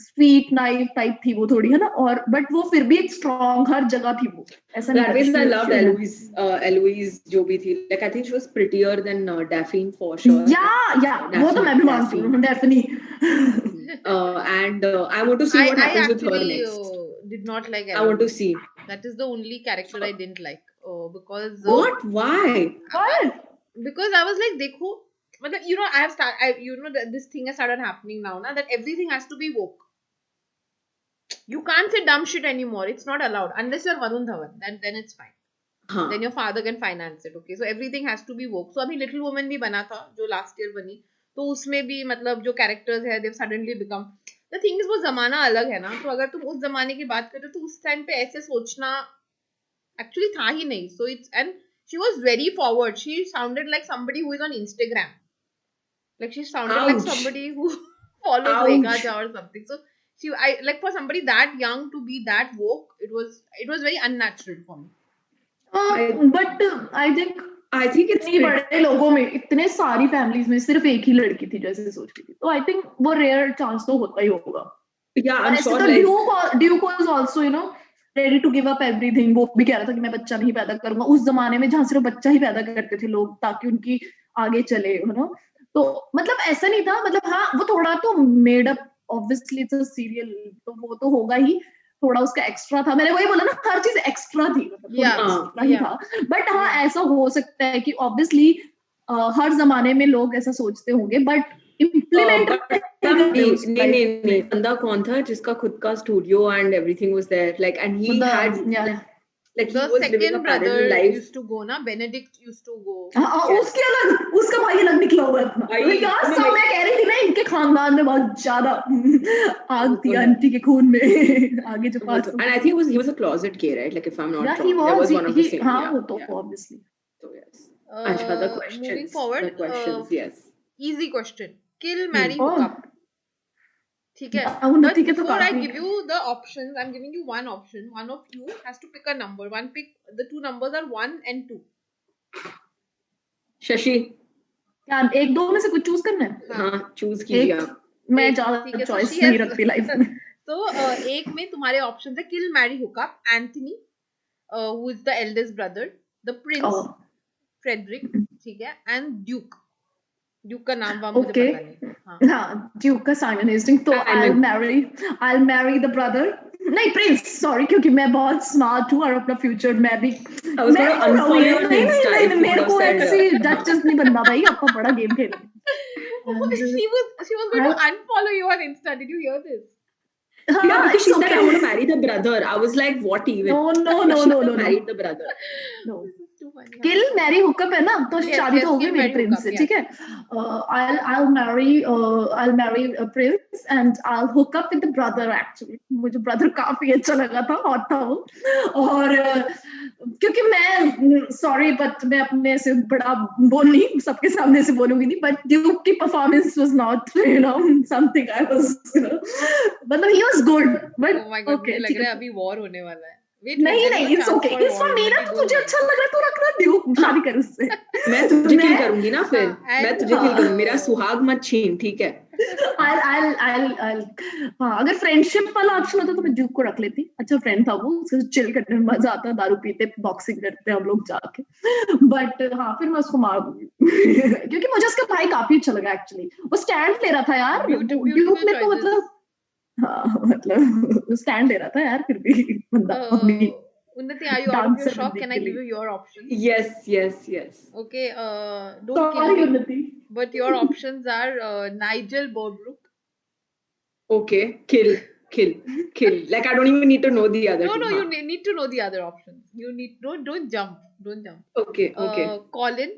स्वीट नाइव टाइप थी वो थोड़ी, है ना, और बट वो फिर भी एक स्ट्रॉन्ग हर जगह थी वो, ऐसा नहीं That means I loved Eloise जो भी थी, like I think she was prettier than Daphne for sure. Yeah, वो तो मैं भी मानती हूँ, Daphne. And I want to see what happens with her next. Did not like Eloise. I want to see. That is the only character I didn't like. Because what? Why? What? Because I was like, देखो, मतलब you know that this thing has started happening now, na, that everything has to be woke. You can't say dumb shit anymore. It's not allowed unless you're Varun Dhawan. Then it's fine. Then your father can finance it. Okay, so everything has to be woke. So अभी Little Women भी बना था जो last year बनी, तो उसमें भी मतलब जो characters है they've suddenly become. The thing is वो जमाना अलग है ना, तो अगर तुम उस जमाने की बात करो तो उस टाइम पे ऐसे सोचना actually था ही नहीं. So it's, and she was very forward. She sounded like somebody who is on Instagram. Like she sounded like somebody who follows Megha Jha or something. So I like, for somebody that young to be that woke, it was very unnatural for me. But I think इतने बड़े लोगों में, इतने सारी families में सिर्फ एक ही लड़की थी जैसे सोच रही थी, तो आई थिंक वो रेयर चांस तो होता ही होगा. Duke was also you know ready to give up everything. वो भी कह रहा था कि मैं बच्चा नहीं पैदा करूंगा, उस जमाने में जहाँ सिर्फ बच्चा ही पैदा करते थे लोग ताकि उनकी आगे चले, यू नो. तो मतलब ऐसा नहीं था, मतलब हाँ वो थोड़ा तो made up, obviously it's a serial, तो वो तो होगा ही, थोड़ा उसका एक्स्ट्रा था. मैंने वही बोला ना, हर चीज एक्स्ट्रा थी, मतलब एक्स्ट्रा ही था. बट हाँ ऐसा हो सकता है कि ऑब्वियसली हर जमाने में लोग ऐसा सोचते होंगे, बट इम्प्लीमेंट नहीं बंदा कौन था जिसका खुद का studio and everything was there, like and he had like the second brother used to go na, Benedict used to go. उसके अलग, उसका भाई अलग निकला हुआ था. यार सब मैं कह रही थी ना, इनके खानदान में बहुत ज्यादा आग थी आंटी के खून में आगे जो पास. And I think he was a closet gay, right? Like if I'm not wrong, there was one of the same. हाँ वो तो obviously. So yes. Anshka, the questions. Moving forward, the questions, yes. Easy question. Kill, marry, hook up. ठीक है. But before I give you the options, I'm giving you one option. One of you has to pick a number. The two numbers are 1 and 2. Shashi, क्या एक दो में से कुछ choose करना है? हाँ चूज कीजिए आप. मैं ज्यादा चॉइस नहीं रखती लाइफ में. तो एक में तुम्हारे ऑप्शंस है kill, marry, hook up, Anthony who is the eldest brother, the prince Frederick, ठीक है, एंड ड्यूक. ड्यूक का नाम मुझे पता नहीं. हाँ ड्यूक का साइमन हेस्टिंग्स. तो I'll marry the brother. नहीं प्रिंस, सॉरी, क्योंकि मैं बहुत स्मार्ट हूँ और अपना फ्यूचर मैं भी मेरे को ऐसी डचेस नहीं बनना भाई, आपका बड़ा गेम खेल. She was going to unfollow you on Insta. Did you hear this? Yeah, because she said I want to marry the brother. I was like, what even? No. Married the brother. No. Kill marry hookup है ना, तो शादी तो होगी मेरे Prince से, ठीक है. I'll marry a prince and I'll hook up with the brother. Actually मुझे brother काफी अच्छा लगा था, हॉट था वो. और क्योंकि मैं सॉरी बट मैं अपने से बड़ा बोल नहीं, सबके सामने से बोलूंगी नहीं, बट ड्यूक की performance was not you know something I was, मतलब he was good, but okay लग रहा है अभी वॉर होने वाला है. नहीं it's okay, it's for me ना. तो तुझे अच्छा लग रहा है तो रखना ड्यूक, शादी कर उससे. मैं तुझे किल करूंगी ना, फिर मैं तुझे किल करूंगी, मेरा सुहाग मत छीन, ठीक है. I'll हाँ, अगर फ्रेंडशिप वाला ऑप्शन होता तो मैं ड्यूक को रख लेती. अच्छा फ्रेंड था वो, उससे चिल करने में मजा आता, दारू पीते बॉक्सिंग करते हम लोग जाके. बट हाँ फिर मैं उसको मार दूंगी क्योंकि मुझे उसका भाई काफी अच्छा लगा एक्चुअली. वो स्टैंड ले रहा था यार ड्यूक ने, तो मतलब हाँ मतलब स्टैंड ले रहा था यार, फिर भी बंदा. Unnati, are you out of your shock? Can I give you your options? Yes. Okay, don't kill me. Unnati. But your options are Nigel Bobrook. Okay, kill. kill. Like I don't even need to know the other two. No, हाँ. you need to know the other options. You need don't jump. Okay. Colin,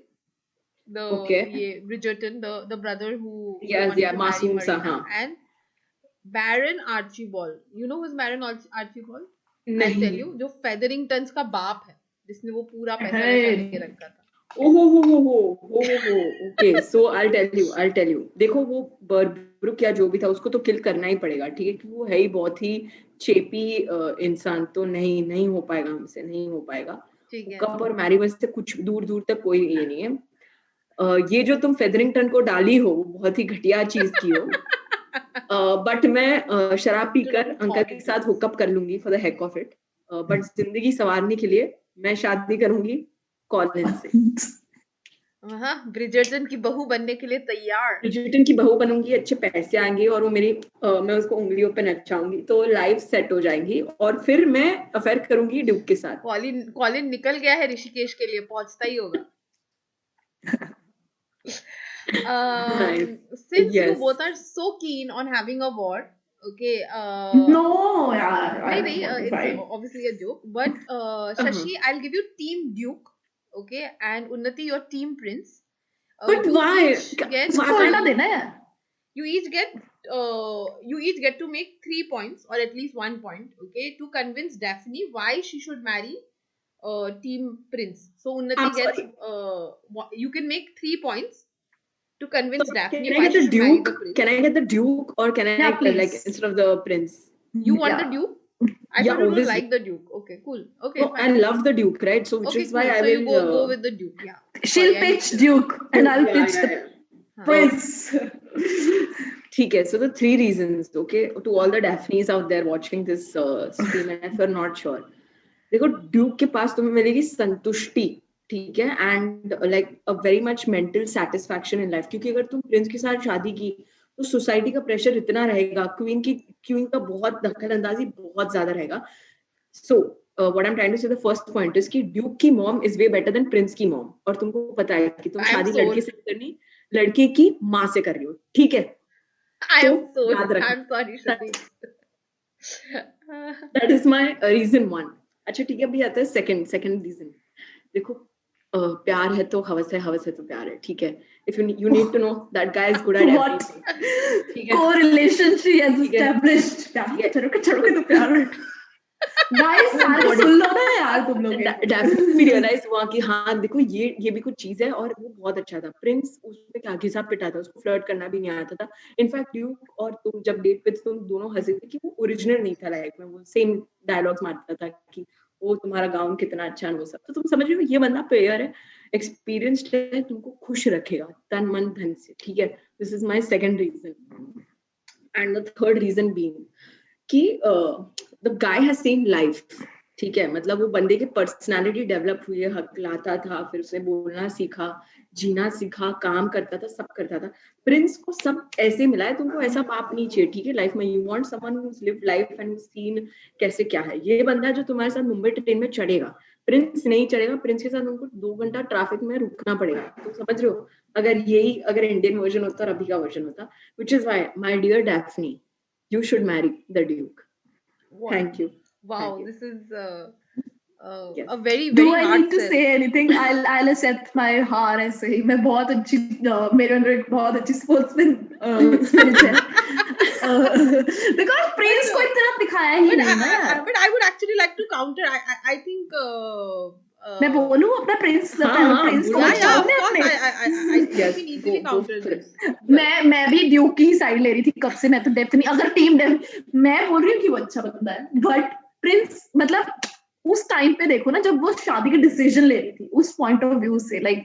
the Okay. Bridgerton, the brother who Yes, wanted yeah, to marry Masoom sa, Marina, हाँ. and Baron Archibald. You know who's Baron Archibald? I'll नहीं. tell you, जो Featheringtons का बाप है, जिसने वो पूरा पैसा Hey. वैसा लेके रखा था. Okay, so I'll tell you. देखो वो बर्ब्रुक या जो भी था उसको तो किल करना ही पड़ेगा, ठीक है, क्योंकि वो है ही बहुत ही चेपी इंसान, तो नहीं हो पाएगा हमसे, नहीं हो पाएगा. कप और मैरीवर्स से कुछ दूर तक कोई ये नहीं है. ये जो तुम फेदरिंगटन को डाली हो बहुत ही घटिया चीज की हो. बट मैं शराब पीकर अंकल के साथ हुकअप कर लूंगी for the heck of it. But जिंदगी संवारने के लिए मैं शादी करूंगी कॉलिन से. हाँ, ब्रिजर्टन की बहू बनने के लिए तैयार. ब्रिजर्टन की बहू बनूंगी, अच्छे पैसे आएंगे और वो मेरी मैं उसको उंगलियों पे नचाऊंगी तो लाइफ सेट हो जाएगी और फिर मैं अफेयर करूंगी ड्यूक के साथ. कॉलिन निकल गया है ऋषिकेश के लिए, पहुंचता ही होगा. Since you both are so keen on having a war, okay, no, yeah, it's obviously a joke, but Shashi, I'll give you team Duke, okay, and Unnati your team Prince. But why? You each get to make 3 points or at least 1 point, okay, to convince Daphne why she should marry team Prince. So Unnati gets you can make 3 points to convince Daphne why she should marry the prince. Can I get the Duke or can I like instead of the prince? You want the Duke? I thought you don't like the Duke. Okay, cool. Okay, fine. I love the Duke, right? So which is why I will. So you go with the Duke. Yeah. She'll pitch Duke and I'll pitch the Prince. ठीक है. So the 3 reasons, okay, to all the Daphnes out there watching this stream, and if you're not sure, देखो Duke के पास तुम्हें मिलेगी संतुष्टि, ठीक है, and like a very much mental satisfaction in life. क्योंकि अगर तुम प्रिंस के साथ शादी की तो सोसाइटी का प्रेशर इतना रहेगा, क्वीन का बहुत दखल अंदाजी बहुत ज्यादा रहेगा. So what I am trying to say the first point is कि ड्यूक की mom is way better than prince की मॉम. और तुमको पता है कि तुम शादी लड़के से करनी, लड़के की माँ से कर रही हो, ठीक है. तो याद रखना. That is my reason 1. अच्छा ठीक है, अभी आता है सेकंड रीजन. देखो प्यार है तो हवस है तो प्यार है, ठीक है. If you need to know that guy is good at everything, ठीक है. Correlation she has established. चलो तो प्यार है. Guys सारे सुन लो ना यार तुम लोग. Definitely realize हुआ कि हाँ देखो ये भी कुछ चीज है. और वो बहुत अच्छा था. प्रिंस उसपे क्या घिसा पिटा था, उसको फ्लर्ट करना भी नहीं आता था. इनफैक्ट ड्यूक और तुम जब डेट पे तुम दोनों हंसे थे कि वो ओरिजिनल नहीं था लाइफ में. वो सेम डायलॉग्स मारता था कि वो तुम्हारा गाउन कितना अच्छा है वो सब. तो तुम समझ रहे हो ये बंदा प्लेयर है, एक्सपीरियंस्ड है, तुमको खुश रखेगा तन मन धन से, ठीक है. This is my second reason. And the third reason being कि the guy has seen life, ठीक है. मतलब वो बंदे की पर्सनालिटी डेवलप हुई है, हकलाता था, फिर उसने बोलना सीखा, जीना सीखा, काम करता था, सब करता था. प्रिंस को सब ऐसे मिला है. तुमको ऐसा बाप नहीं चाहिए, ठीक है, लाइफ में. You want someone who's lived life and seen कैसे क्या है. ये बंदा जो तुम्हारे साथ मुंबई ट्रेन में चढ़ेगा, प्रिंस नहीं चढ़ेगा. प्रिंस के साथ तुमको 2 घंटा ट्रैफिक में रुकना पड़ेगा. तुम समझ रहे हो. अगर इंडियन वर्जन होता और अभी का वर्जन होता. Which is why my dear Daphne, you should marry the Duke. Wow. Thank you. Wow, Thank you. This is yes. a very Do very I hard need to say anything? I'll accept my हार ऐसे ही. मैं बहुत अच्छी मेरे अंदर एक बहुत अच्छी स्पोर्ट्समैन स्पिरिट है. Because Prince को इतना दिखाया ही नहीं ना. But I would actually like to counter. I think मैं बोलूं अपना प्रिंस को मैं भी ड्यूक की साइड ले रही थी कब से. मैं तो डेफिनेटली अगर टीम मैं बोल रही हूँ कि वो अच्छा बंदा है. बट प्रिंस मतलब उस टाइम पे देखो ना जब वो शादी का डिसीजन ले रही थी, उस पॉइंट ऑफ व्यू से लाइक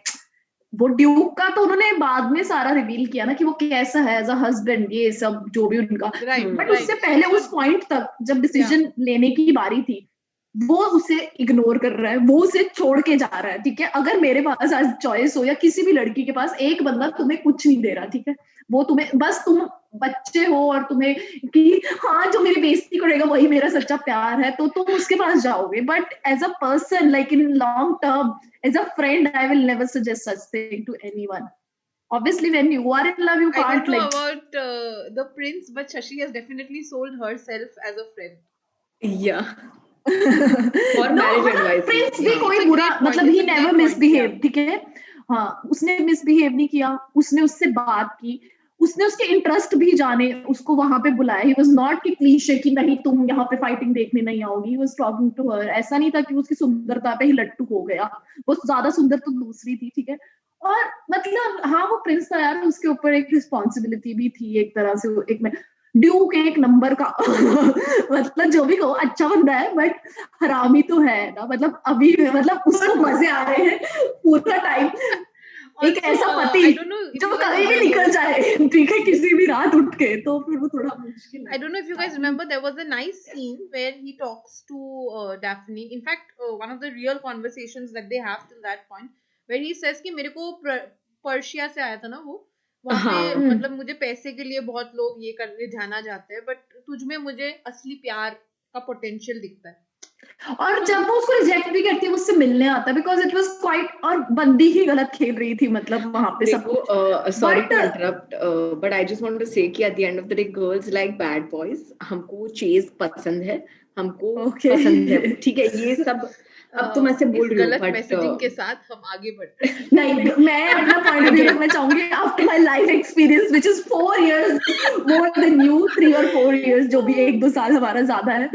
वो ड्यूक का तो उन्होंने बाद में सारा रिवील किया ना कि वो कैसा है एज अ हस्बैंड, ये सब जो भी उनका. बट उससे पहले उस पॉइंट तक जब डिसीजन लेने की बारी थी वो उसे इग्नोर कर रहा है, वो उसे छोड़ के जा रहा है. ठीक है, अगर मेरे पास आज चॉइस हो या किसी भी लड़की के पास, एक बंदा तुम्हें कुछ नहीं दे रहा, ठीक है, वो तुम्हें बस तुम बच्चे हो और तुम्हें कि हाँ जो मेरी बेइज्जती करेगा वही मेरा सच्चा प्यार है, तो तुम उसके पास जाओगे. But as a person like in long term, as a friend, I will never suggest such thing to anyone. obviously when you are in love you I can't don't know like about the prince, but Shashi has definitely sold herself as a friend. Yeah. no, और marriage मतलब advice Prince भी, भी हाँ. कोई It's a बुरा great point, मतलब it's he a never great point, misbehave, yeah. ठीक है, हाँ उसने मिसबिहेव नहीं किया, उसने उससे बात की, उसने उसके इंटरेस्ट भी जाने, उसको वहां पे बुलाया. ही वाज नॉट कि क्लीशे कि नहीं तुम यहाँ पे फाइटिंग देखने नहीं आओगी. He was talking to her. ऐसा नहीं था कि उसकी सुंदरता पे ही लट्टू हो गया, वो ज्यादा सुंदर तो दूसरी थी, ठीक है. और मतलब हाँ वो प्रिंस था यार, उसके ऊपर एक रिस्पॉन्सिबिलिटी भी थी एक तरह से. एक ड्यूक एक नंबर का मतलब जो भी कहो अच्छा बंदा है बट हरामी तो है ना. मतलब अभी मतलब उसको मजे आ रहे हैं पूरा टाइम. एक Also, ऐसा I पति don't know if जो you guys कभी भी remember. निकल जाए, ठीक है, किसी भी रात उठ के, तो फिर वो थोड़ा मुश्किल I don't know if you guys remember, there was a nice scene where he talks to Daphne. In fact, one of the real conversations that they have till that point, where he says कि मेरे को Persia से आया था ना वो, वहाँ पे हाँ. मतलब मुझे पैसे के लिए बहुत लोग ये करने जाना जाते हैं, बट तुझमें मुझे असली प्यार का पोटेंशियल दिखता है. और जब वो उसको रिजेक्ट भी करती है, उससे मिलने आता है बिकॉज इट वाज क्वाइट, और बंदी ही गलत खेल रही थी मतलब वहां पे सब कुछ. Sorry But- to interrupt, but I just want to say कि at the end of the day girls like bad boys. हमको चेज पसंद है, हमको Okay. पसंद है, ठीक है. ये सब अब तुम ऐसे बोल इस रही हो, गलत बट मैसेजिंग के साथ हम आगे बढ़ते हैं. नहीं, मैं अपना पॉइंट ऑफ व्यू रखना चाहूंगी after my life experience which is 4 years more than you, 3 और 4 इयर्स, जो भी 1-2 साल हमारा ज्यादा है.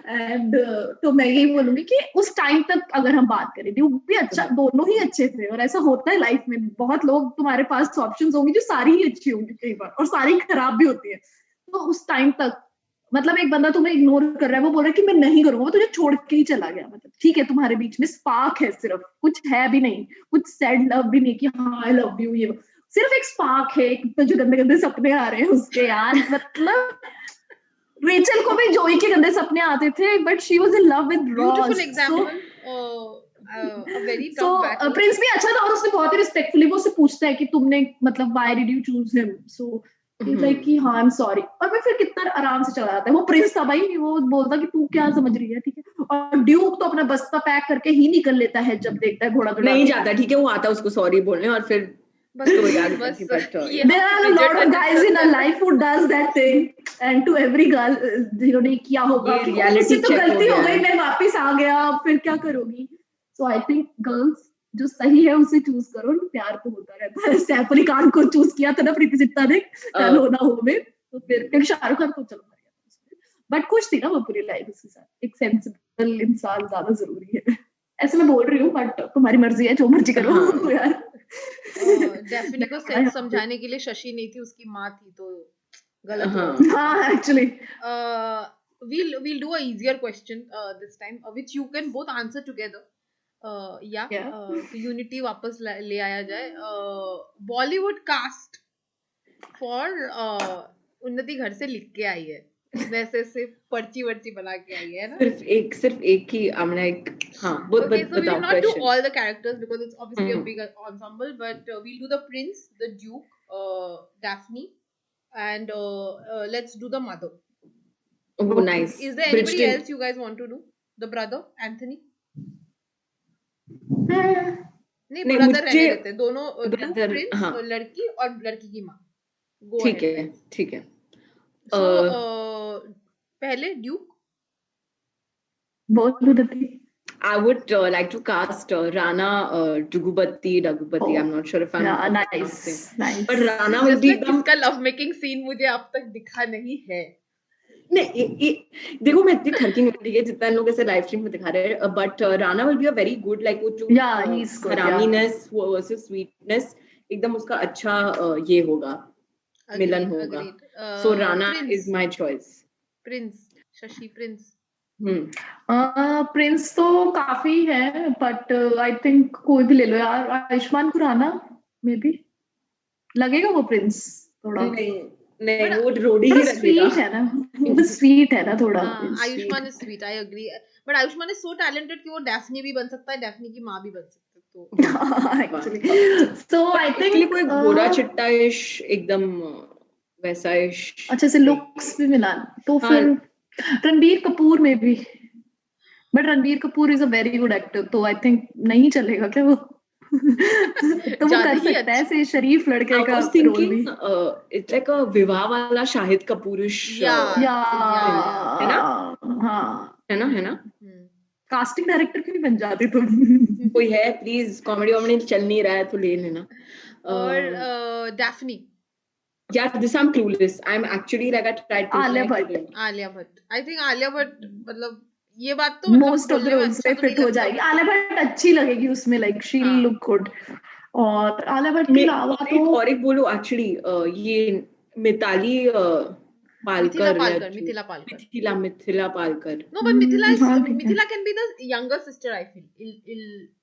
एंड तो मैं यही बोलूंगी कि उस टाइम तक अगर हम बात करें, ड्यूक भी अच्छा, दोनों ही अच्छे थे. और ऐसा होता है लाइफ में, बहुत लोग तुम्हारे पास ऑप्शंस होंगी जो सारी ही अच्छी होंगी कई बार, और सारी खराब भी होती है. तो उस टाइम तक मतलब एक बंदा तुम्हें इग्नोर कर रहा है, वो बोल रहा है कि मैं नहीं करूंगा, वो तुझे छोड़ के ही चला गया. मतलब ठीक है तुम्हारे बीच में स्पार्क है, सिर्फ कुछ है भी नहीं, कुछ सैड लव भी नहीं कि हाँ आई लव यू, ये सिर्फ एक स्पार्क है, एक जो गंदे गंदे सपने आ रहे हैं उसके यार. मतलब रेचल को भी जोई के गंदे सपने आते थे, but she was in love with Ross. Beautiful example. A very so tough battle. Prince भी अच्छा था, और उसने बहुत ही रिस्पेक्टफुली वो उससे पूछता है कि तुमने मतलब why did you choose him. So like कि हाँ आई एम सॉरी, और मैं फिर कितना आराम से चला जाता है. वो प्रिंस था भाई, वो बोलता कि तू क्या समझ रही है, ठीक है. और ड्यूक तो अपना बस्ता पैक करके ही निकल लेता है जब देखता है घोड़ा नहीं जाता, ठीक है. वो आता उसको सॉरी बोलने और फिर बस तो याद बस करती, but ये There are a lot of guys in our life who does that thing, and to every girl जिन्होंने किया होगा ये कि reality उससे तो check हो गलती हो गया गई, है. मैं वापस आ गया, फिर क्या करोगी. So I think girls जो सही है उसे चूज करो, प्यार तो होता रहता है. सैफ अली खान को चूज किया था ना प्रीति जिंटा ने कल हो ना हो में, तो फिर शाहरुख खान को चलो मर गया, बट खुश थी ना वो पूरी लाइफ उसके साथ. एक सेंसिबल इंसान ज्यादा जरूरी है. ऐसे मैं बोल रही हूँ, बट तुम्हारी मर्जी है, जो मर्जी करो. हाँ. यार डेफिने को सेंस समझाने के लिए शशि नहीं थी, उसकी माँ थी, तो गलत हाँ. हुआ. हाँ actually we'll do a easier question this time, which you can both answer together. तो यूनिटी वापस ले आया जाए. बॉलीवुड कास्ट फॉर उन्नति घर से लिख के आई है, वैसे सिर्फ पर्ची वर्ची बना के आई है ना. सिर्फ एक ही हमने एक. हाँ, Okay, so we will not do question. all the characters because it's obviously a big ensemble, but we'll do the prince, the duke, Daphne, and let's do the mother. Oh, nice. Is there anybody Bridgerton. else you guys want to do? The brother, Anthony? नहीं, नहीं, brother रहने मुझे- देते, दोनों duke, Brother, prince, हाँ. लड़की और लड़की की माँ. Go ठीक ahead, है, guys. ठीक है. So पहले duke. बहुत उन्नति. I would like to cast Rana Dugubati. I'm not sure if I'm pronouncing. Nice. But Rana will Just be like एकदम. इसका love making scene मुझे अब तक दिखा नहीं है. नहीं, देखो मैं इतनी खरकी नहीं रही है जितना लोग ऐसे लाइव स्ट्रीम में दिखा रहे हैं, but Rana will be a very good like वो जो he's good, हरामीनेस वर्सेस स्वीटनेस, एकदम उसका अच्छा ये होगा, मिलन होगा. So Rana is my choice. Prince, Shashi prince. Prince तो काफी है, बट आई थिंक कोई भी ले लो यार. आयुष्मान खुराना मे बी लगेगा वो प्रिंस थोड़ा. नहीं वो रोडी ही रखेगा. स्वीट है ना, वो स्वीट है ना थोड़ा. Ayushmann is sweet, I agree, but Ayushmann is so talented कि वो डैफ्नी भी बन सकता है, डैफ्नी की माँ भी बन सकती है. तो एक्चुअली सो आई थिंक कोई गोरा चिट्टा-इश एकदम वैसा-इश अच्छे से लुक्स भी मिला तो फिर रणबीर कपूर में भी, but Ranbir Kapoor is a very good actor, तो आई थिंक नहीं चलेगा क्या वो. तो वो ज्यादा कर ही सकता है अच्छा। ऐसे शरीफ लड़के I का was रोल thinking, भी. it's like a विवाह वाला शाहिद कपूरिश या या है ना? हाँ, है ना? कास्टिंग डायरेक्टर क्यों नहीं बन जाती तुम? कोई है प्लीज, कॉमेडी वॉमेडी चल नहीं रहा है तो ले लेना. और Daphne, Yeah, this I'm clueless. I'm actually like I tried thinking. Alia I Bhatt. couldn't. Alia Bhatt. I think Alia Bhatt मतलब ये बात तो मतलब मोस्ट ऑफ द बोलने में रोल्स अच्छा पे तो नहीं फिट हो लगता. जाएगी. आलिया भट्ट अच्छी लगेगी उसमें, लाइक शी हाँ. Look good. और आलिया भट्ट के अलावा तो और एक बोलो एक्चुअली, ये मिताली मिथिला पालकर या पालकर, जो Mithila Palkar. Mithila Palkar. No, but Mithila is हाँ, ठीक है. Mithila can be the younger sister. I feel.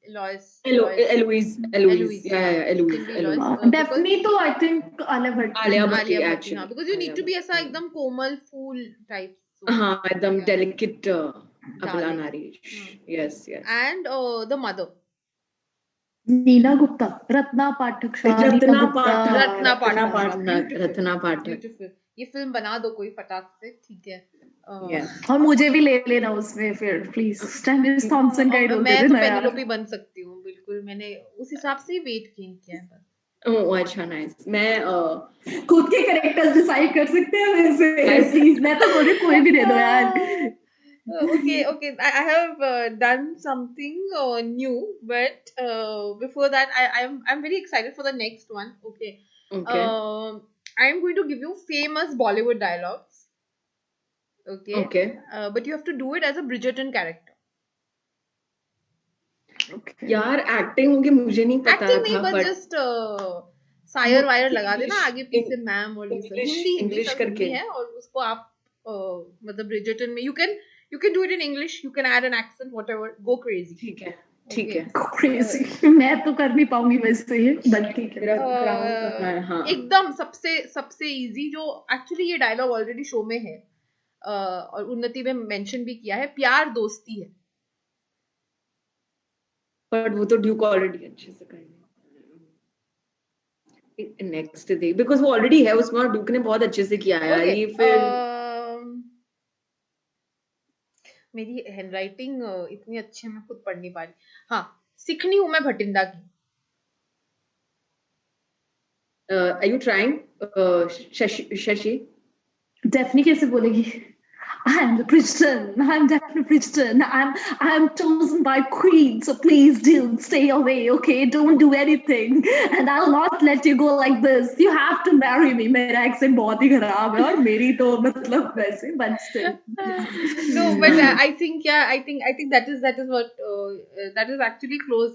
Eloise. Eloise. Eloise, Yeah, yeah. yeah, It Eloise. can be Eloise. Eloise. Definitely तो I think Alia Bhatt. Alia Bhatt Alia Bhatt, actually. हाँ, because you need to be ऐसा एकदम कोमल फूल type. हाँ, एकदम Yeah. delicate अबला नारी. Yes. And the mother. Neena Gupta, Ratna Pathak Shah. Ratna Ratna Pathak. Pathak. Ratna Pathak. Beautiful. ये film बना दो कोई फटाक से, ठीक है. Yes. और मुझे भी ले लेना उसमें फिर प्लीज. स्टैनिस थॉम्सन का ही रोल दे मैं तो देना यार. पेनिलोपी बन सकती हूँ बिल्कुल. मैंने उस हिसाब से वेट गेन किया है. ओह अच्छा, नाइस. मैं खुद के कैरेक्टर्स डिसाइड कर सकते हैं वैसे. प्लीज, मैं तो बोल रही हूँ कोई भी दे दो यार. Okay. I have done something new, but before that, I'm very excited for the next one. Okay. I'm going to give you famous Bollywood dialogues. Okay. But you have to do it as a Bridgerton character. यार acting होगी मुझे नहीं पता Acting नहीं, था, but just Sair wire लगा देना आगे पीछे मैम और ये सब. इंग्लिश सब करके हिंदी है और उसको आप मतलब Bridgerton में you can do it in English. You can add an accent, whatever. Go crazy. ठीक है. क्रेजी. मैं तो कर नहीं पाऊंगी वैसे ये, बट ठीक है. हाँ. एकदम सबसे इजी जो एक्चुअली ये डायलॉग ऑलरेडी शो में है और उन्नति में मेंशन भी किया है. प्यार दोस्ती है. बट वो तो ड्यूक ऑलरेडी अच्छे से कर नेक्स्ट डे, बिकॉज वो ऑलरेडी है उसमें और ड्यूक ने बहुत अच्छे से किया है. ये फिर मेरी हैंडराइटिंग इतनी अच्छी मैं खुद पढ़ नहीं पा रही. हाँ, सीखनी हूँ मैं भटिंडा की. Are you trying Shashi? Daphne कैसे बोलेगी? I'm the Bridgerton. I'm Daphne Bridgerton. I'm chosen by Queen. So please do stay away, okay? Don't do anything, and I'll not let you go like this. You have to marry me. मेरा accent बहुत ही खराब है और मेरी तो मतलब वैसे, but still. No, but I think that is what that is actually close.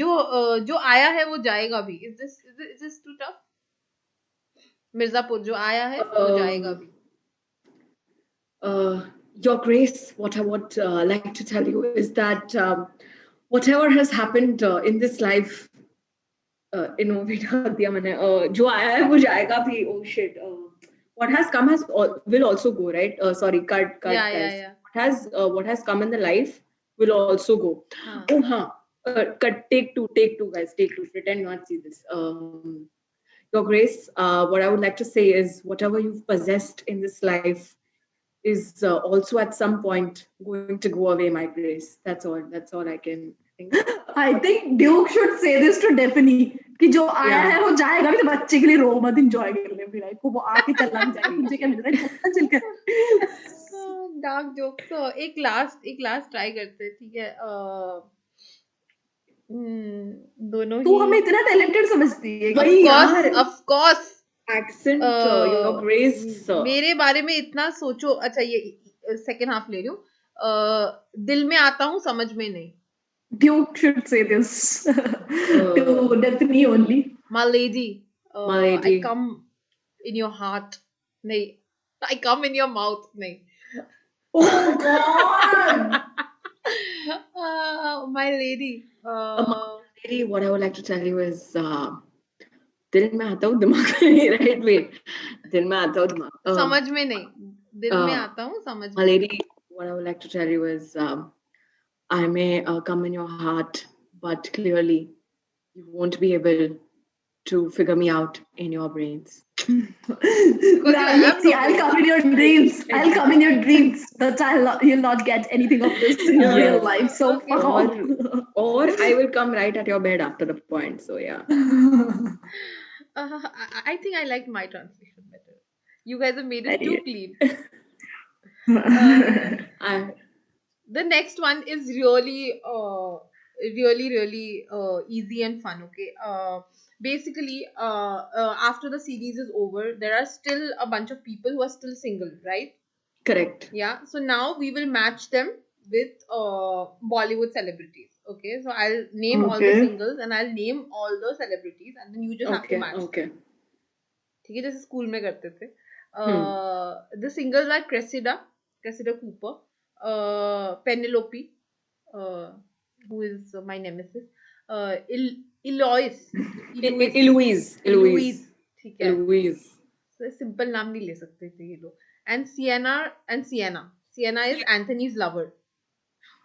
जो आया है वो जाएगा भी. Is this too tough? Mirzapur जो आया है वो जाएगा भी. Your Grace, what I would like to tell you is that whatever has happened in this life, जो आया है वो जाएगा भी. Oh shit! What has come will also go, right? Sorry, cut. Yeah. What has come in the life will also go. Oh, cut. Take two, guys. Take two. Pretend not see this. Your Grace, what I would like to say is whatever you've possessed in this life is also at some point going to go away, my Grace. That's all I can think. I think Duke should say this to Daphne कि जो आया है वो जाएगा भी, तो बच्चे के लिए रो मत, एंजॉय कर ले फिर लाइफ को. वो आके चला भी जाएगा. मुझे क्या मिल रहा है चल कर. Dark joke. तो एक लास्ट ट्राई करते हैं, ठीक है? दोनों तू हमें इतना टैलेंटेड समझती है? Of course. Accent, Your Grace. मेरे बारे में इतना सोचो. अच्छा, ये सेकंड हाफ ले रही हूँ. दिल में आता हूँ समझ में नहीं. Duke should say this to Daphne only. My lady, My lady. I come in your heart. नहीं, I come in your mouth. नहीं. Oh God! My lady. Lady, what I would like to tell you is दिल में आता हूँ दिमाग में. Right, wait. दिल में आता हूँ दिमाग. समझ में नहीं. दिल में आता हूँ समझ में. My lady, what I would like to tell you is I may come in your heart, but clearly you won't be able to figure me out in your brains. See, I'll come in your dreams. I'll come in your dreams, but you'll not get anything of this in your real life. So fuck off. Or I will come right at your bed after the point. So yeah. I think I liked my translation better. You guys have made it too clean. The next one is really easy and fun. Okay. Basically, after the series is over, there are still a bunch of people who are still single, right? Correct. Yeah. So now we will match them with Bollywood celebrities. Okay. So I'll name all the singles and I'll name all the celebrities, and then you just have to match. Okay. ठीक है, जैसे school में करते थे. The singles are Cressida Cooper, Penelope, who is my nemesis, Eloise, ठीक है. So simple नाम नहीं ले सकते थे ये लोग. And Sienna is Anthony's lover,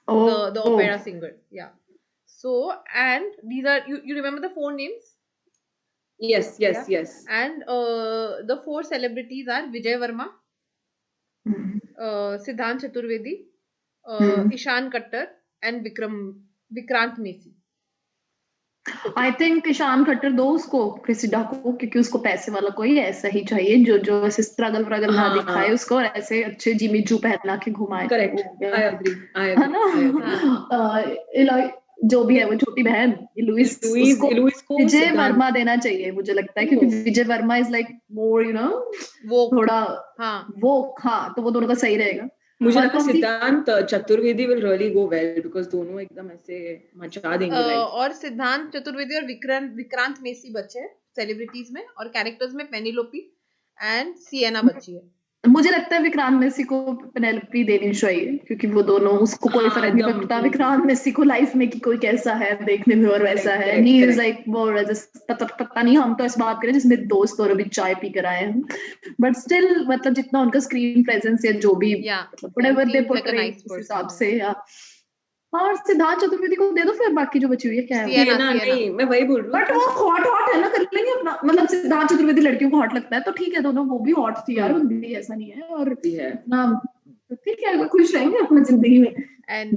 the opera singer. Yeah. So, and these are, you remember the 4 names? Yes. And the 4 celebrities are Vijay Verma, Siddhant Chaturvedi, Ishan Khattar, and Vikrant Messi. I think Ishan Khattar दो उसको, क्रिसिडा को, क्योंकि उसको पैसे वाला कोई ऐसा ही चाहिए जो ऐसे स्ट्रगल ना दिखाए उसको और ऐसे अच्छे जिमी जू पहना के घुमाए. करेक्ट. I agree. है ना. जो भी है वो छोटी बहन इलुइस को विजय वर्मा देना चाहिए मुझे लगता है, क्योंकि विजय वर्मा इज लाइक मोर वो थोड़ा तो वो दोनों का सही रहेगा. मुझे लगता है सिद्धांत Chaturvedi will really go well because दोनों एकदम ऐसे मचा देंगे. और सिद्धांत चतुर्वेदी और विक्रांत मेसी बचे हैं सेलिब्रिटीज में, और कैरेक्टर्स में पेनिलोपी एंड सिएना बची है. मुझे लगता है विक्रांत मेसी को पेनेलोपी देनी चाहिए, क्योंकि वो दोनों, उसको कोई फर्क नहीं पड़ता विक्रांत मेसी को लाइफ में कि कोई कैसा है देखने में और वैसा है. ही इज लाइक पता नहीं, हम तो इस बात करें जिसमें दोस्त और अभी चाय पी कर आए हैं, बट स्टिल मतलब जितना उनका स्क्रीन प्रेजेंस है जो भी व्हाटएवर दे पोर्ट्रे उस हिसाब से. और सिद्धांत चतुर्वेदी को दे दो फिर, बाकी जो बची हुई है क्या है. नहीं, मैं वही बोल रही हूँ. बट वो हॉट है ना, कर लेंगे अपना. मतलब सिद्धांत चतुर्वेदी लड़कियों को हॉट लगता है तो ठीक है, दोनों वो भी हॉट थी यार, भी ऐसा नहीं है. और ठीक है, खुश रहेंगे अपनी जिंदगी में.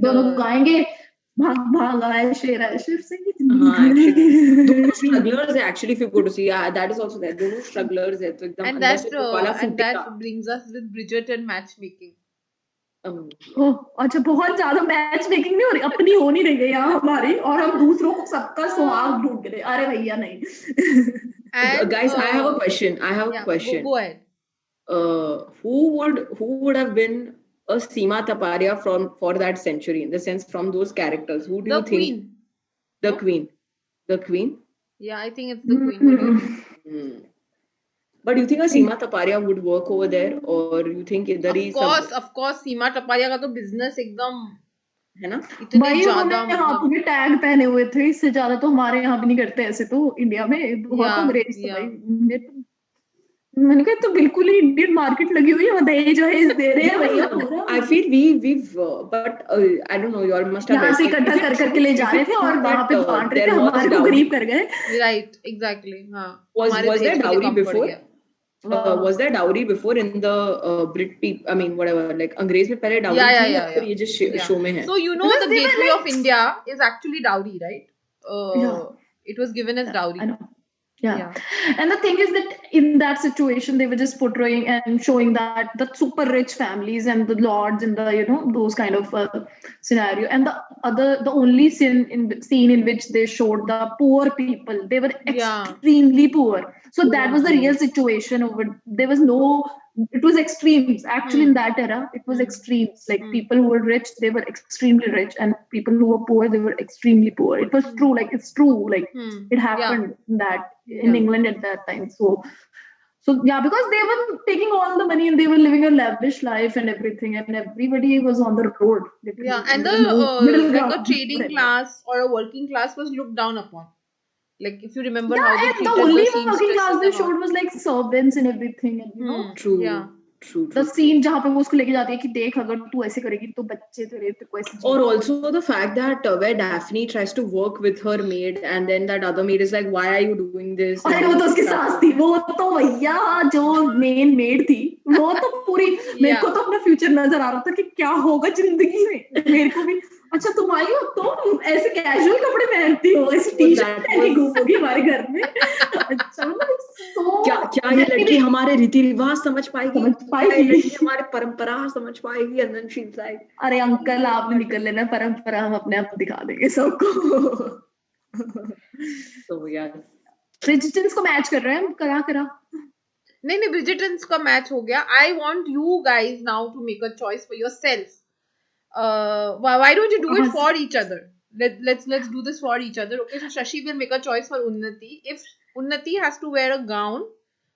दोनों गाएंगे भाग आए शेर सिंह की जिंदगी. दोनों स्ट्रगलर्स है actually, if you go to see, that is also that. दोनों स्ट्रगलर्स है तो एकदम. And that brings us with Bridgerton matchmaking. अच्छा, बहुत ज्यादा मैच मेकिंग नहीं हो रही, अपनी हो नहीं रही है यहाँ हमारी, और हम दूसरों को सबका सुहाग ढूंढ रहे. अरे भैया नहीं. Guys, I have a question. Go ahead. Who would have been a Seema Taparia for that century, in the sense from those characters? Who do you think? The Queen. Yeah, I think it's the Queen. But do you think a Seema Taparia would work over there, or you think idhar hi of course Seema Taparia का तो business एकदम है ना. भाई उन्होंने यहाँ पे भी टैग पहने हुए थे, इससे ज्यादा तो हमारे यहाँ भी नहीं करते ऐसे तो इंडिया में. बहुत अंग्रेज तो भाई, मैंने कहा तो बिल्कुल ही इंडियन मार्केट लगी हुई है, दहेज वहेज दे रहे हैं भैया पूरा. I feel we've but I don't know, you all must have यहाँ से इकट्ठा कर करके ले जा रहे थे और वहाँ पे बांट रहे थे, हमारे को गरीब कर गए. Right, exactly. हाँ. Was there dowry before? Was there dowry before in the Brit people? I mean, whatever, like अंग्रेज में पहले dowry थी या फिर ये जो show में है? So you know the gateway of India is actually dowry, right? It was given as dowry. I know. Yeah. And the thing is that in that situation they were just portraying and showing that the super rich families and the lords and the those kind of scenario, and the only scene in which they showed the poor people, they were extremely poor. So that was the real situation over. There was no, it was extremes actually. In that era it was extremes, like people who were rich, they were extremely rich, and people who were poor, they were extremely poor. It was true, like it's true, like it happened in England at that time. So yeah, because they were taking all the money and they were living a lavish life and everything, and everybody was on the road. And the trading class or a working class was looked down upon. Like if you remember how they treated the only working class they showed was like servants and everything, and True. Yeah. True, the true. Scene जहाँ पे वो उसको लेके जाती है कि देख अगर तू ऐसे करेगी तो बच्चे तेरे को ऐसे Or also the fact that where Daphne tries to work with her maid, and then that other maid is like, "Why are you doing this?" अरे And वो then तो उसकी she starts सास थी, वो तो भैया जो मेन मेड थी वो तो पूरी मेरे को तो अपना फ्यूचर नजर आ रहा था कि क्या होगा जिंदगी में मेरे को भी। अच्छा तुम आई हो तुम ऐसे कैजुअल कपड़े पहनती हो, ऐसे टी शर्ट पहन के घूमोगी हमारे घर में। अच्छा मतलब क्या ये लड़की हमारे रीति रिवाज समझ पाएगी? समझ क्या ये पाएगी? लड़की हमारे परंपरा समझ पाएगी? And then she's like, अरे अंकल आप निकल लेना, परंपरा हम अपने आप दिखा देंगे सबको। so yeah. ब्रिजटन्स को मैच कर रहे हैं करा करा। नहीं ब्रिजटन्स का मैच हो गया। I want you guys now to make a choice for yourself. Why don't you do it for each other? Let's do this for each other. Okay, so Shashi will make a choice for Unnati. If Unnati has to wear a gown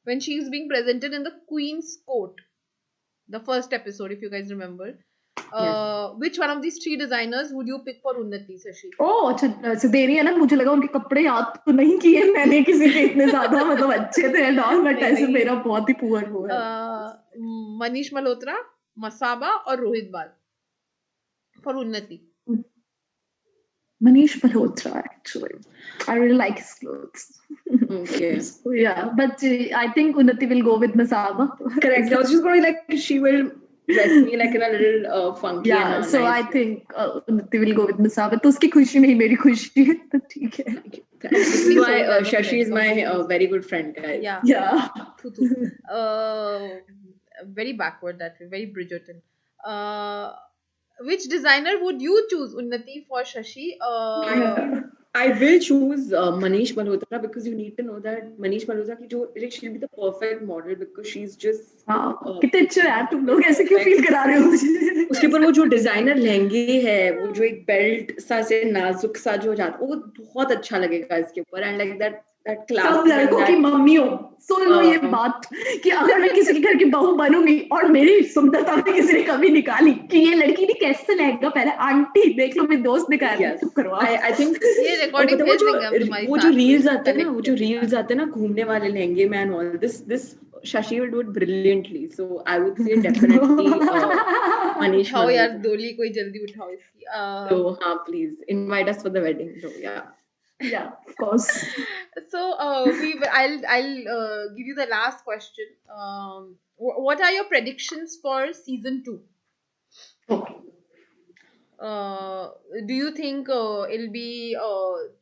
when she is being presented in the Queen's Court, the first episode, if you guys remember, which one of these three designers would you pick for Unnati, Shashi? ओह अच्छा दे रही है ना, मुझे लगा उनके कपड़े याद तो नहीं किए मैंने किसी के इतने ज्यादा, मतलब अच्छे थे एंड ऑल, बट ऐसे मेरा बहुत ही पुअर वो है। मनीष मल्होत्रा, मसाबा और रोहित बाल for Unnati. Manish Malhotra, actually. I really like his clothes. Okay. So, yeah, but I think Unnati will go with Masaba. Correct. I was just going like she will dress me like in a little funky. Yeah, and so nice I think Unnati will go with Masaba. तो उसकी खुशी में ही मेरी खुशी है, तो ठीक है। This is why Shashi is my very good friend, guys. Yeah. Very backward that way, very Bridgerton. Which designer would you choose, Unnati, for Shashi? I will choose Manish Malhotra because you need to know that Manish Malhotra की जो she'll be the perfect model because she's just कितने अच्छे यार तुम लोग, ऐसे क्यों feel करा रहे हो मुझे? उसके ऊपर वो जो डिजाइनर लहंगे है, वो जो एक बेल्ट सा से नाजुक सा जो जाता, वो बहुत अच्छा लगेगा इसके ऊपर। एंड लाइक दैट क्लास सब लड़कों की मम्मी हो सुन लो ये बात कि अगर मैं किसी के घर की बहू बनूंगी और मेरी सुंदरता में किसी ने कभी निकाली कि ये लड़की ने कैसे लहंगा पहना, आंटी देख लो मेरे दोस्त ने कहा चुप करवा। आई थिंक ये रिकॉर्डिंग भेज देंगे हम तुम्हारी, वो जो रील्स आते हैं ना, वो जो रील्स आते हैं ना घूमने वाले लहंगे में and all this Shashi will do it brilliantly, so I would say definitely Manish उठाओ यार डोली कोई जल्दी उठाओ इसकी। so हाँ please invite us for the wedding. So yeah of course. So I'll give you the last question. What are your predictions for season 2? Okay. Do you think it'll be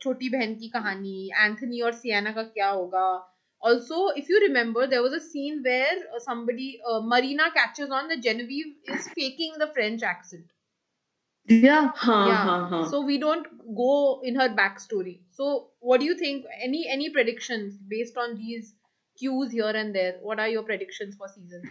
छोटी बहन की कहानी, एंथनी और सियाना का क्या होगा? Also, if you remember, there was a scene where Marina catches on that Genevieve is faking the French accent. Yeah. So we don't go in her backstory. So what do you think? Any predictions based on these cues here and there? What are your predictions for season 2?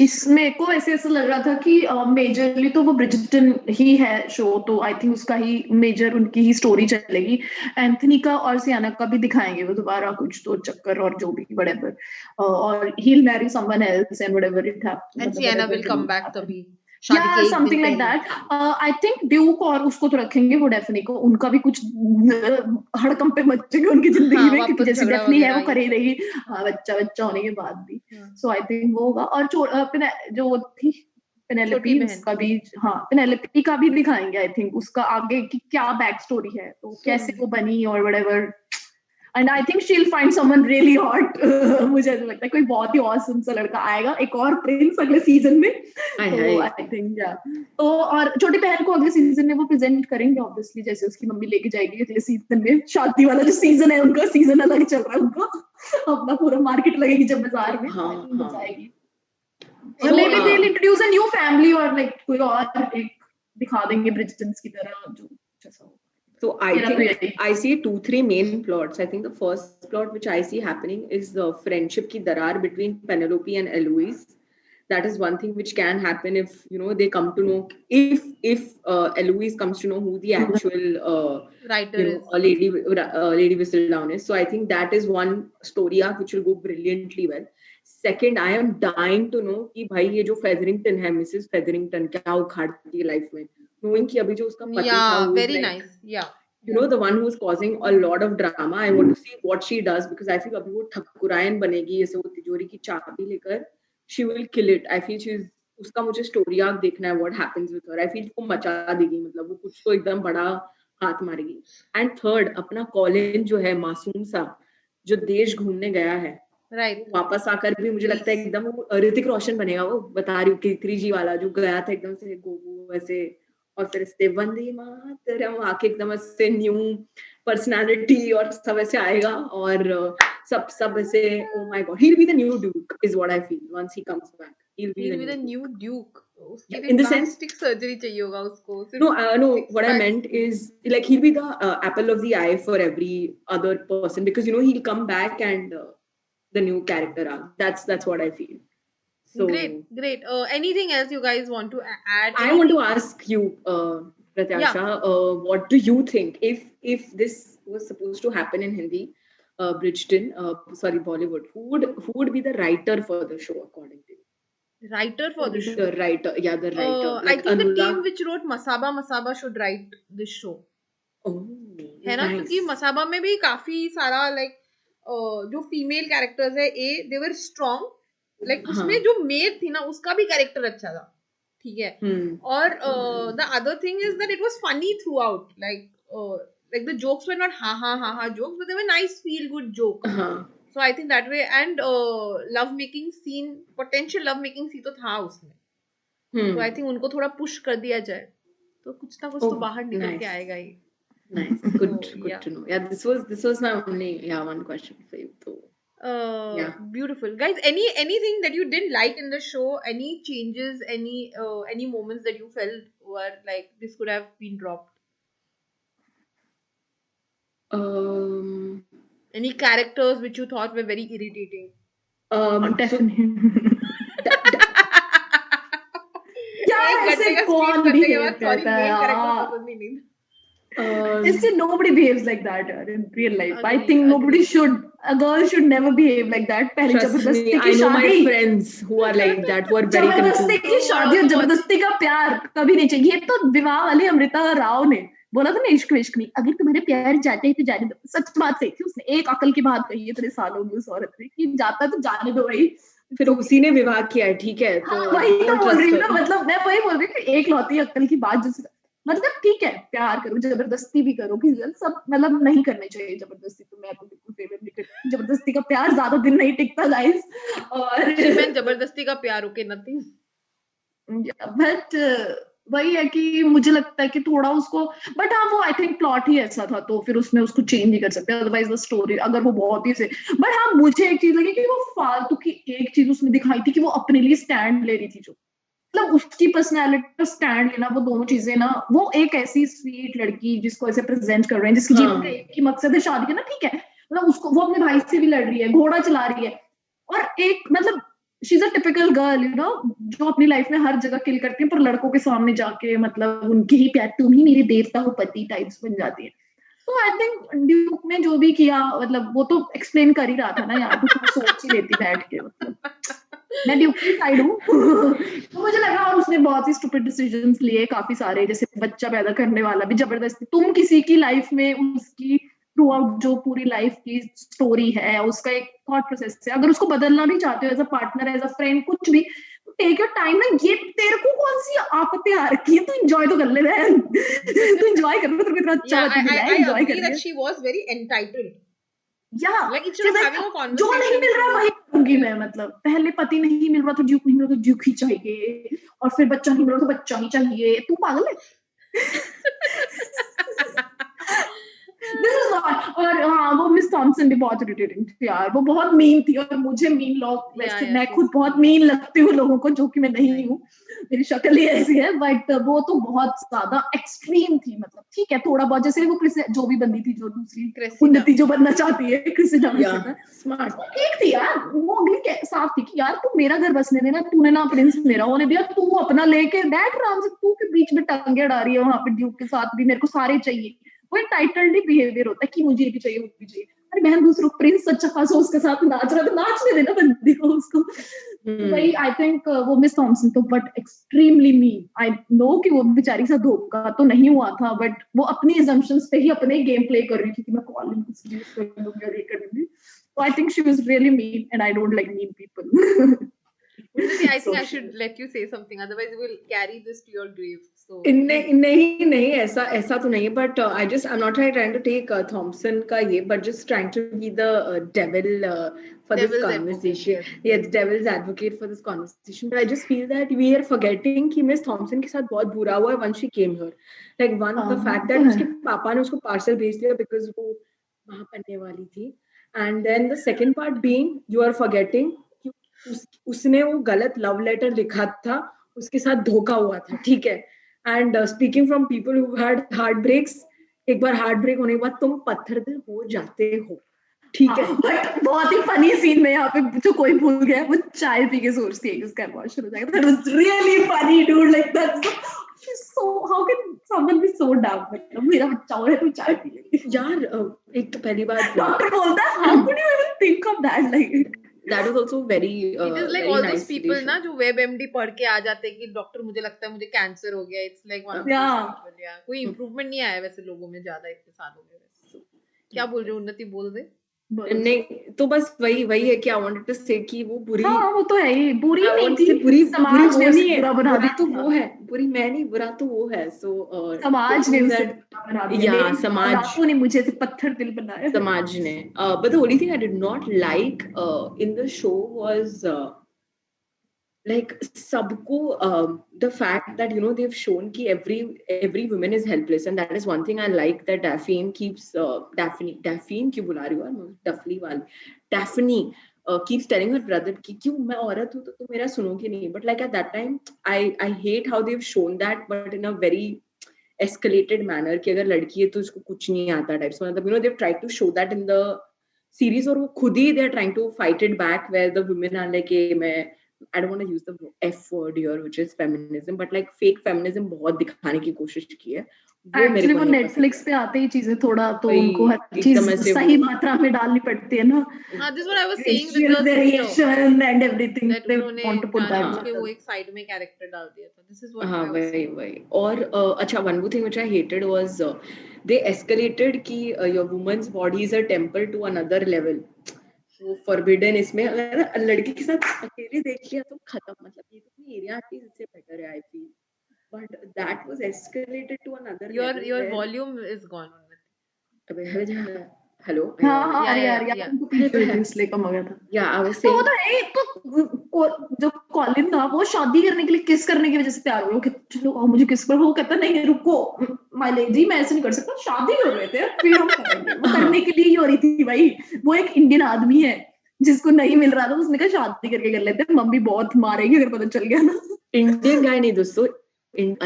इसमें को ऐसे लग रहा था कि majorly तो वो ब्रिजटन ही है शो, तो आई थिंक उसका ही मेजर उनकी ही स्टोरी चलेगी। एंथनी का और सियाना का भी दिखाएंगे वो दोबारा कुछ तो चक्कर और जो भी व्हाटएवर, और he will marry someone else and whatever it happens and Siena will come back तभी something like that. I think duke और उसको तो रखेंगे, वो डेफनी को, उनका भी कुछ हड़कंपे मचेंगे उनकी जिंदगी में क्योंकि जैसे डेफनी है वो करे रही बच्चा होने के बाद भी। सो आई थिंक वो होगा। और जो वो थी पेनेलोपी, उसका भी पेनेलोपी का भी दिखाएंगे आई थिंक, उसका आगे की क्या बैक स्टोरी है, तो कैसे वो बनी और whatever. And I think she'll find someone really hot. मुझे ऐसा लगता है कोई बहुत ही awesome सा लड़का आएगा, एक और प्रिंस अगले सीजन में। तो I think तो और छोटी बहन को अगले सीजन में वो प्रेजेंट करेंगे ऑब्वियसली, जैसे उसकी मम्मी लेके जाएगी अगले सीजन में। शादी वाला जो सीजन है उनका, सीजन अलग चल रहा है उनका, अपना पूरा मार्केट लगेगी जब बाजार में जाएगी। और may be they'll introduce a new family और like कोई और एक दिखा देंगे ब्रिजटन्स की तरह जो अच्छा। So I see 2-3 main plots. I think the first plot which I see happening is the friendship ki darar between Penelope and Eloise. That is one thing which can happen if they come to know, if Eloise comes to know who the actual writer is, Lady Whistledown is. So I think that is one story arc which will go brilliantly well. Second, I am dying to know कि भाई ये जो Featherington है, Mrs. Featherington क्या उखाड़ती है life में, knowing कि अभी जो उसका पति था, very nice, you know, the one who's causing a lot of drama. I want to see what she does because I feel अभी वो ठकुरायन बनेगी, ऐसे वो तिजोरी की चाबी लेकर, she will kill it. I feel she's उसका मुझे स्टोरी आर्क देखना है, what happens with her. I feel वो मचा देगी, मतलब वो कुछ तो एकदम बड़ा हाथ मारेगी. And third, अपना कॉलिन जो है मासूम सा, जो देश घूमने गया है, राइट वापस आकर भी मुझे लगता है एकदम वो ऋतिक रोशन बनेगा. वो बता रही हूँ किरकिरी जी वाला जो गया था एकदम से गोगो वैसे, और फिर इससे वंदे मातरम आके एकदम ऐसे न्यू पर्सनालिटी और सब ऐसे आएगा, और सब ऐसे oh my god, he'll be the new Duke is what I feel once he comes back. He'll be the new Duke. उसके लिए in the sense plastic surgery चाहिए होगा उसको. no what I meant is like he'll be the apple of the eye for every other person, because you know he'll come back and the new character arc. That's what I feel. So great. Anything else you guys want to add? I want to ask you, Pratyasha, what do you think if this was supposed to happen in Hindi, Bridgerton, Bollywood, who would be the writer for the show according to you? Writer for the show? The writer. Like I think the team which wrote Masaba should write this show. Oh, है ना, क्योंकि मसाबा में भी काफी सारा like जो female characters है, they were strong. Like उसमें जो मेड थी ना, उसका भी कैरेक्टर अच्छा था, ठीक है. और the other thing is that it was funny throughout. Like the jokes were not ha jokes, but they were nice feel good joke. So I think that way, and potential love making scene तो था उसमें. So I think उनको थोड़ा push कर दिया जाए तो कुछ ना कुछ तो बाहर निकल के आएगा ही. Nice, good to know. Yeah, this was my only one question for you. So beautiful, guys. Anything that you didn't like in the show? Any changes? Any moments that you felt were like this could have been dropped? Any characters which you thought were very irritating? Definitely. ऐसे कौन behave करता है यार? Nobody behaves like that in real life. I think nobody should. A girl should never behave like that. पहले जबरदस्ती की शादी. I know my friends who are like that who are very confused. जबरदस्ती की शादी और जबरदस्ती का प्यार कभी नहीं चाहिए. ये तो विवाह वाली अमृता राव ने बोला था ना, इश्क विश्क नहीं, अगर तुम्हारे प्यार जाते है तो जाने दो. सच बात सही थी. उसने एक अकल की बात कही है इतने सालों में उस औरत ने कि जाता तो जाने दो भाई. फिर उसी ने विवाह किया है, ठीक है. तो वही तो बोल रही हूँ ना, मतलब मैं वही बोल रही हूँ कि एक लौती अकल की बात जिससे, मतलब ठीक है प्यार करो, जबरदस्ती भी करो, कि सब मतलब नहीं करने चाहिए जबरदस्ती. तो मैं तो बिल्कुल फेवर नहीं करती जबरदस्ती का प्यार. ज्यादा दिन नहीं टिकता गाइस. और जबरदस्ती का प्यार ओके नथिंग. बट वही है कि मुझे लगता है कि थोड़ा उसको, बट हाँ वो आई थिंक प्लॉट ही ऐसा था तो फिर उसमें उसको चेंज नहीं कर सकते. अदरवाइज द स्टोरी अगर वो बहुत ही से, बट हाँ मुझे एक चीज लगी कि वो फालतू की एक चीज उसमें दिखाई थी कि वो अपने लिए स्टैंड ले रही थी. जो मतलब उसकी पर्सनैलिटी का स्टैंड लेना, वो दोनों चीजें ना, वो एक ऐसी स्वीट लड़की जिसको ऐसे प्रेजेंट कर रहे हैं, जिसकी जीवन का एक ही मकसद है शादी करना, ठीक है. मतलब उसको वो अपने भाई से भी लड़ रही है, घोड़ा चला रही है, और एक मतलब she is a typical girl, you know, जो अपनी लाइफ में हर जगह किल करती है पर लड़कों के सामने जाके मतलब उनके ही प्यार, तुम ही मेरे देवता हो पति टाइप्स बन जाती है. तो आई थिंक ड्यूक ने जो भी किया, मतलब वो तो एक्सप्लेन कर ही रहा था ना यार, तो सोच ही लेती बैठ के. मतलब मैं ड्यूक की साइड हूँ. तो मुझे लगा, और उसने बहुत ही स्टूपिड डिसीजंस लिए काफी सारे, जैसे बच्चा पैदा करने वाला भी जबरदस्ती. तुम किसी की लाइफ में उसकी थ्रू आउट जो पूरी लाइफ की स्टोरी है, उसका एक थॉट प्रोसेस है, अगर उसको बदलना भी चाहते हो as a partner, as a friend, कुछ भी, टेक योर टाइम ना. ये तेरे को कौन सी आफतें आ रखी है, तू एंजॉय तो कर ले रहा है. तू एंजॉय कर ले, तेरे को इतना अच्छा लगता है, एंजॉय कर ले. She was very entitled. like जो नहीं मिल रहा वही करूंगी मैं. मतलब पहले पति नहीं मिल रहा तो ड्यूक नहीं मिल रहा तो ड्यूक ही चाहिए, और फिर बच्चा नहीं मिल रहा तो बच्चा ही चाहिए. तू पागल है. This is not. और हाँ, वो मिस थॉमसन भी बहुत इरिटेटिंग थी यार. वो बहुत मीन थी, और मुझे मीन लोग वैसे, मैं खुद बहुत मीन लगती हूँ लोगों को, जो कि मैं नहीं हूँ, मेरी शक्ल ही ऐसी है. बट वो तो बहुत ज्यादा एक्सट्रीम थी. मतलब ठीक है थोड़ा बहुत, जैसे वो जो भी बंदी थी, जो दूसरी उन्नति जो बनना चाहती है, क्रिसिना स्मार्ट ठीक थी यार. वो अगली साफ थी कि यार तू मेरा घर बसने देना, तूने ना प्रिंस मेरा होने दिया, तू अपना लेके बैठ आराम से. तू के बीच में टांगे अड़ा रही है वहां पे ड्यूक के साथ भी, मेरे को सारे चाहिए. वो एंटाइटल्ड बिहेवियर होता है कि मुझे ये भी चाहिए वो भी चाहिए. अरे बहन दूसरों प्रिंस अच्छा खासा उसके साथ नाच रहा था, नाचने देना बंदी को उसको। वही आई थिंक वो मिस थॉम्सन तो but extremely mean. I know कि वो बेचारी के साथ धोखा तो नहीं हुआ था, बट वो अपनी assumptions पे ही अपने गेम प्ले कर रही थी कि मैं कॉलिन को सीरियस कर लूंगी और ये कर लूंगी। So I think she was really mean and I don't like mean people. Unnati, I think So I should let you say something, otherwise you will carry this to your grave. So नहीं नहीं ऐसा तो नहीं है, but I'm not trying to take Thompson का ये, but just trying to be the devil for this Devil's conversation. advocate, Yes, devil's advocate for this conversation. But I just feel that we are forgetting कि Miss Thompson के साथ बहुत बुरा हुआ है once she came here. Like the fact that उसके पापा ने उसको parcel भेज दिया because वो वहाँ पढ़ने वाली थी. And then the second part being, you are forgetting कि उसने वो गलत love letter लिखा था, उसके साथ धोखा हुआ था, ठीक है. And speaking from people who had heartbreaks, एक बार हार्ट ब्रेक होने के बाद तुम पत्थर दिल हो जाते हो, ठीक है. बट बहुत ही फनी सीन में यहाँ पे जो कोई भूल गया, वो चाय पी के सोचती है कि उसका अबॉर्शन हो जाएगा. That was really funny, dude. Like that's so how can someone be so dumb? मतलब मेरा बच्चा हो रहा है तो चाय पी लेगी. यार एक तो पहली बात डॉक्टर बोलता है how could you even think of that? Like that was also very it is like very all nice those people ना जो WebMD पढ़ के आ जाते हैं कि डॉक्टर मुझे लगता है मुझे कैंसर हो गया. It's like one of those people, yeah. कोई इम्प्रूवमेंट नहीं आया वैसे लोगों में ज्यादा इतने सालों में. वैसे क्या बोल रहे हो उन्नति, बोल दे. नहीं तो बस वही है कि I wanted to say कि वो बुरी, हाँ वो तो है ही, बुरी नहीं थी, बुरी समाज ने नहीं है, बुरा बना बुरी तो दिया. वो है, बुरी मैं नहीं, बुरा तो वो है. So समाज ने उसे बना दिया. yeah, समाज औलादों ने मुझे पत्थर दिल बनाया. समाज ने. But the only thing I did not like in the show was like sabko the fact that they've shown ki every woman is helpless, and that is one thing I like that Daphne keeps Daphne क्यों बुला रही हूँ Daphne वाली Daphne keeps telling her brother कि क्यों मैं औरत हूँ तो तुम मेरा सुनोगे नहीं. But like at that time I hate how they've shown that, but in a very escalated manner कि अगर लड़की है तो उसको कुछ नहीं आता types. So मतलब they've tried to show that in the series, और वो खुद ही they're trying to fight it back where the women are like मैं I don't want to use the F word here, which is feminism, but like fake feminism बहुत दिखाने की कोशिश की है. एक्चुअली वो नेटफ्लिक्स पे आते ही चीजें थोड़ा तो उनको हर चीज सही मात्रा में डालनी पड़ती है ना. हाँ, this is what I was saying with the variation and everything. that They उन्होंने want to put that. जानबूझ के वो एक साइड में कैरेक्टर डाल दिया था. This is what हाँ I was saying. वही और अच्छा one more thing which I hated was they escalated कि your woman's body is a temple to another level. So forbidden इसमें अगर लड़की के साथ अकेले देख लिया तो खत्म. मतलब ये तो एरिया आर्टिस्ट इससे बेटर है I feel, but that was escalated to another level. Your volume is gone. अबे हेलो हाँ यार उनको पीछे इसलिए कम हो गया था. Yeah, I was तो saying वो तो है तो जो कॉलिन था वो शादी करने के लिए किस करने की वजह से तैयार हो गया कि चलो आओ मुझे किस पर. वो कहता नहीं रुको माइलेज जी मैं ऐसे नहीं कर सकता, शादी कर रहे थे फिर हम करेंगे. वो करने के लिए ही हो रही थी भाई. वो एक इंडियन आदमी है जिसको नहीं मिल रहा था, उसने कहा शादी करके कर लेते हैं, मम्मी बहुत मारेगी अगर पता चल गया ना. इंडियन गाय नहीं दोस्तों,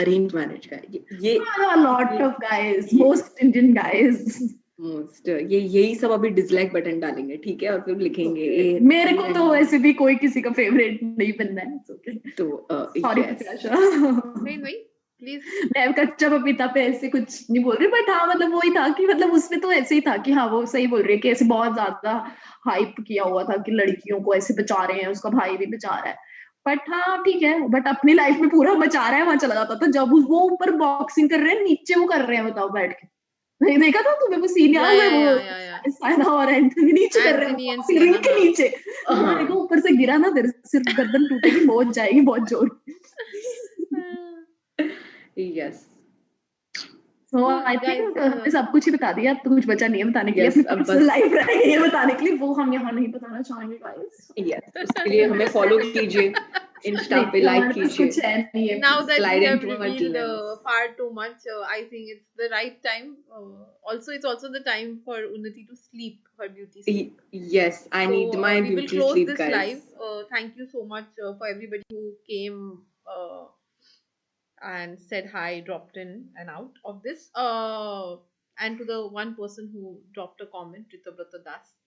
अरेंज मैरिज का ये lot of guys, most Indian guys most यही सब अभी डिसलाइक बटन डालेंगे, ठीक है, और फिर लिखेंगे मेरे को तो वैसे भी कोई किसी का फेवरेट नहीं बनना है. तो सॉरी नहीं प्लीज, मैं कच्चा पपीता पे ऐसे कुछ नहीं बोल रही, बट हाँ मतलब वही था कि मतलब उसमें तो ऐसे ही था कि हाँ वो सही बोल रही है कि ऐसे बहुत ज्यादा हाइप किया हुआ था कि लड़कियों को ऐसे बचा रहे हैं, उसका भाई भी बचा रहा है. बट हाँ ठीक है, बट अपनी लाइफ में पूरा बचा रहा है. वहां चला जाता था जब वो ऊपर बॉक्सिंग कर रहे हैं, नीचे वो कर रहे हैं, बताओ बैठ के. नहीं देखा था तुम्हें वो सीन याद है? वो साइना और एंथनी नीचे कर रहे हैं रिंग के नीचे. देखो ऊपर से गिरा ना तेरे सिर्फ गर्दन टूटेगी, बहुत जाएगी बहुत जोर. यस So I think हमने सब कुछ ही बता दिया, अब तो कुछ बचा नहीं है बताने के लिए. अपनी पर्सनल लाइफ रह गई है बताने के लिए, वो हम यहाँ नहीं बताना चाहेंगे गाइस. यस उसके लिए हमें फॉलो कीजिए, इंस्टा पे लाइक कीजिए. Now that we have revealed far too much, I think it's the right time. Also, it's also the time for Unnati to sleep her beauty sleep. Yes, I need my beauty sleep, guys. We will close this live. Thank you so much for everybody who came and said hi, dropped in and out of this. And to the one person who dropped a comment, Ritabrata Das.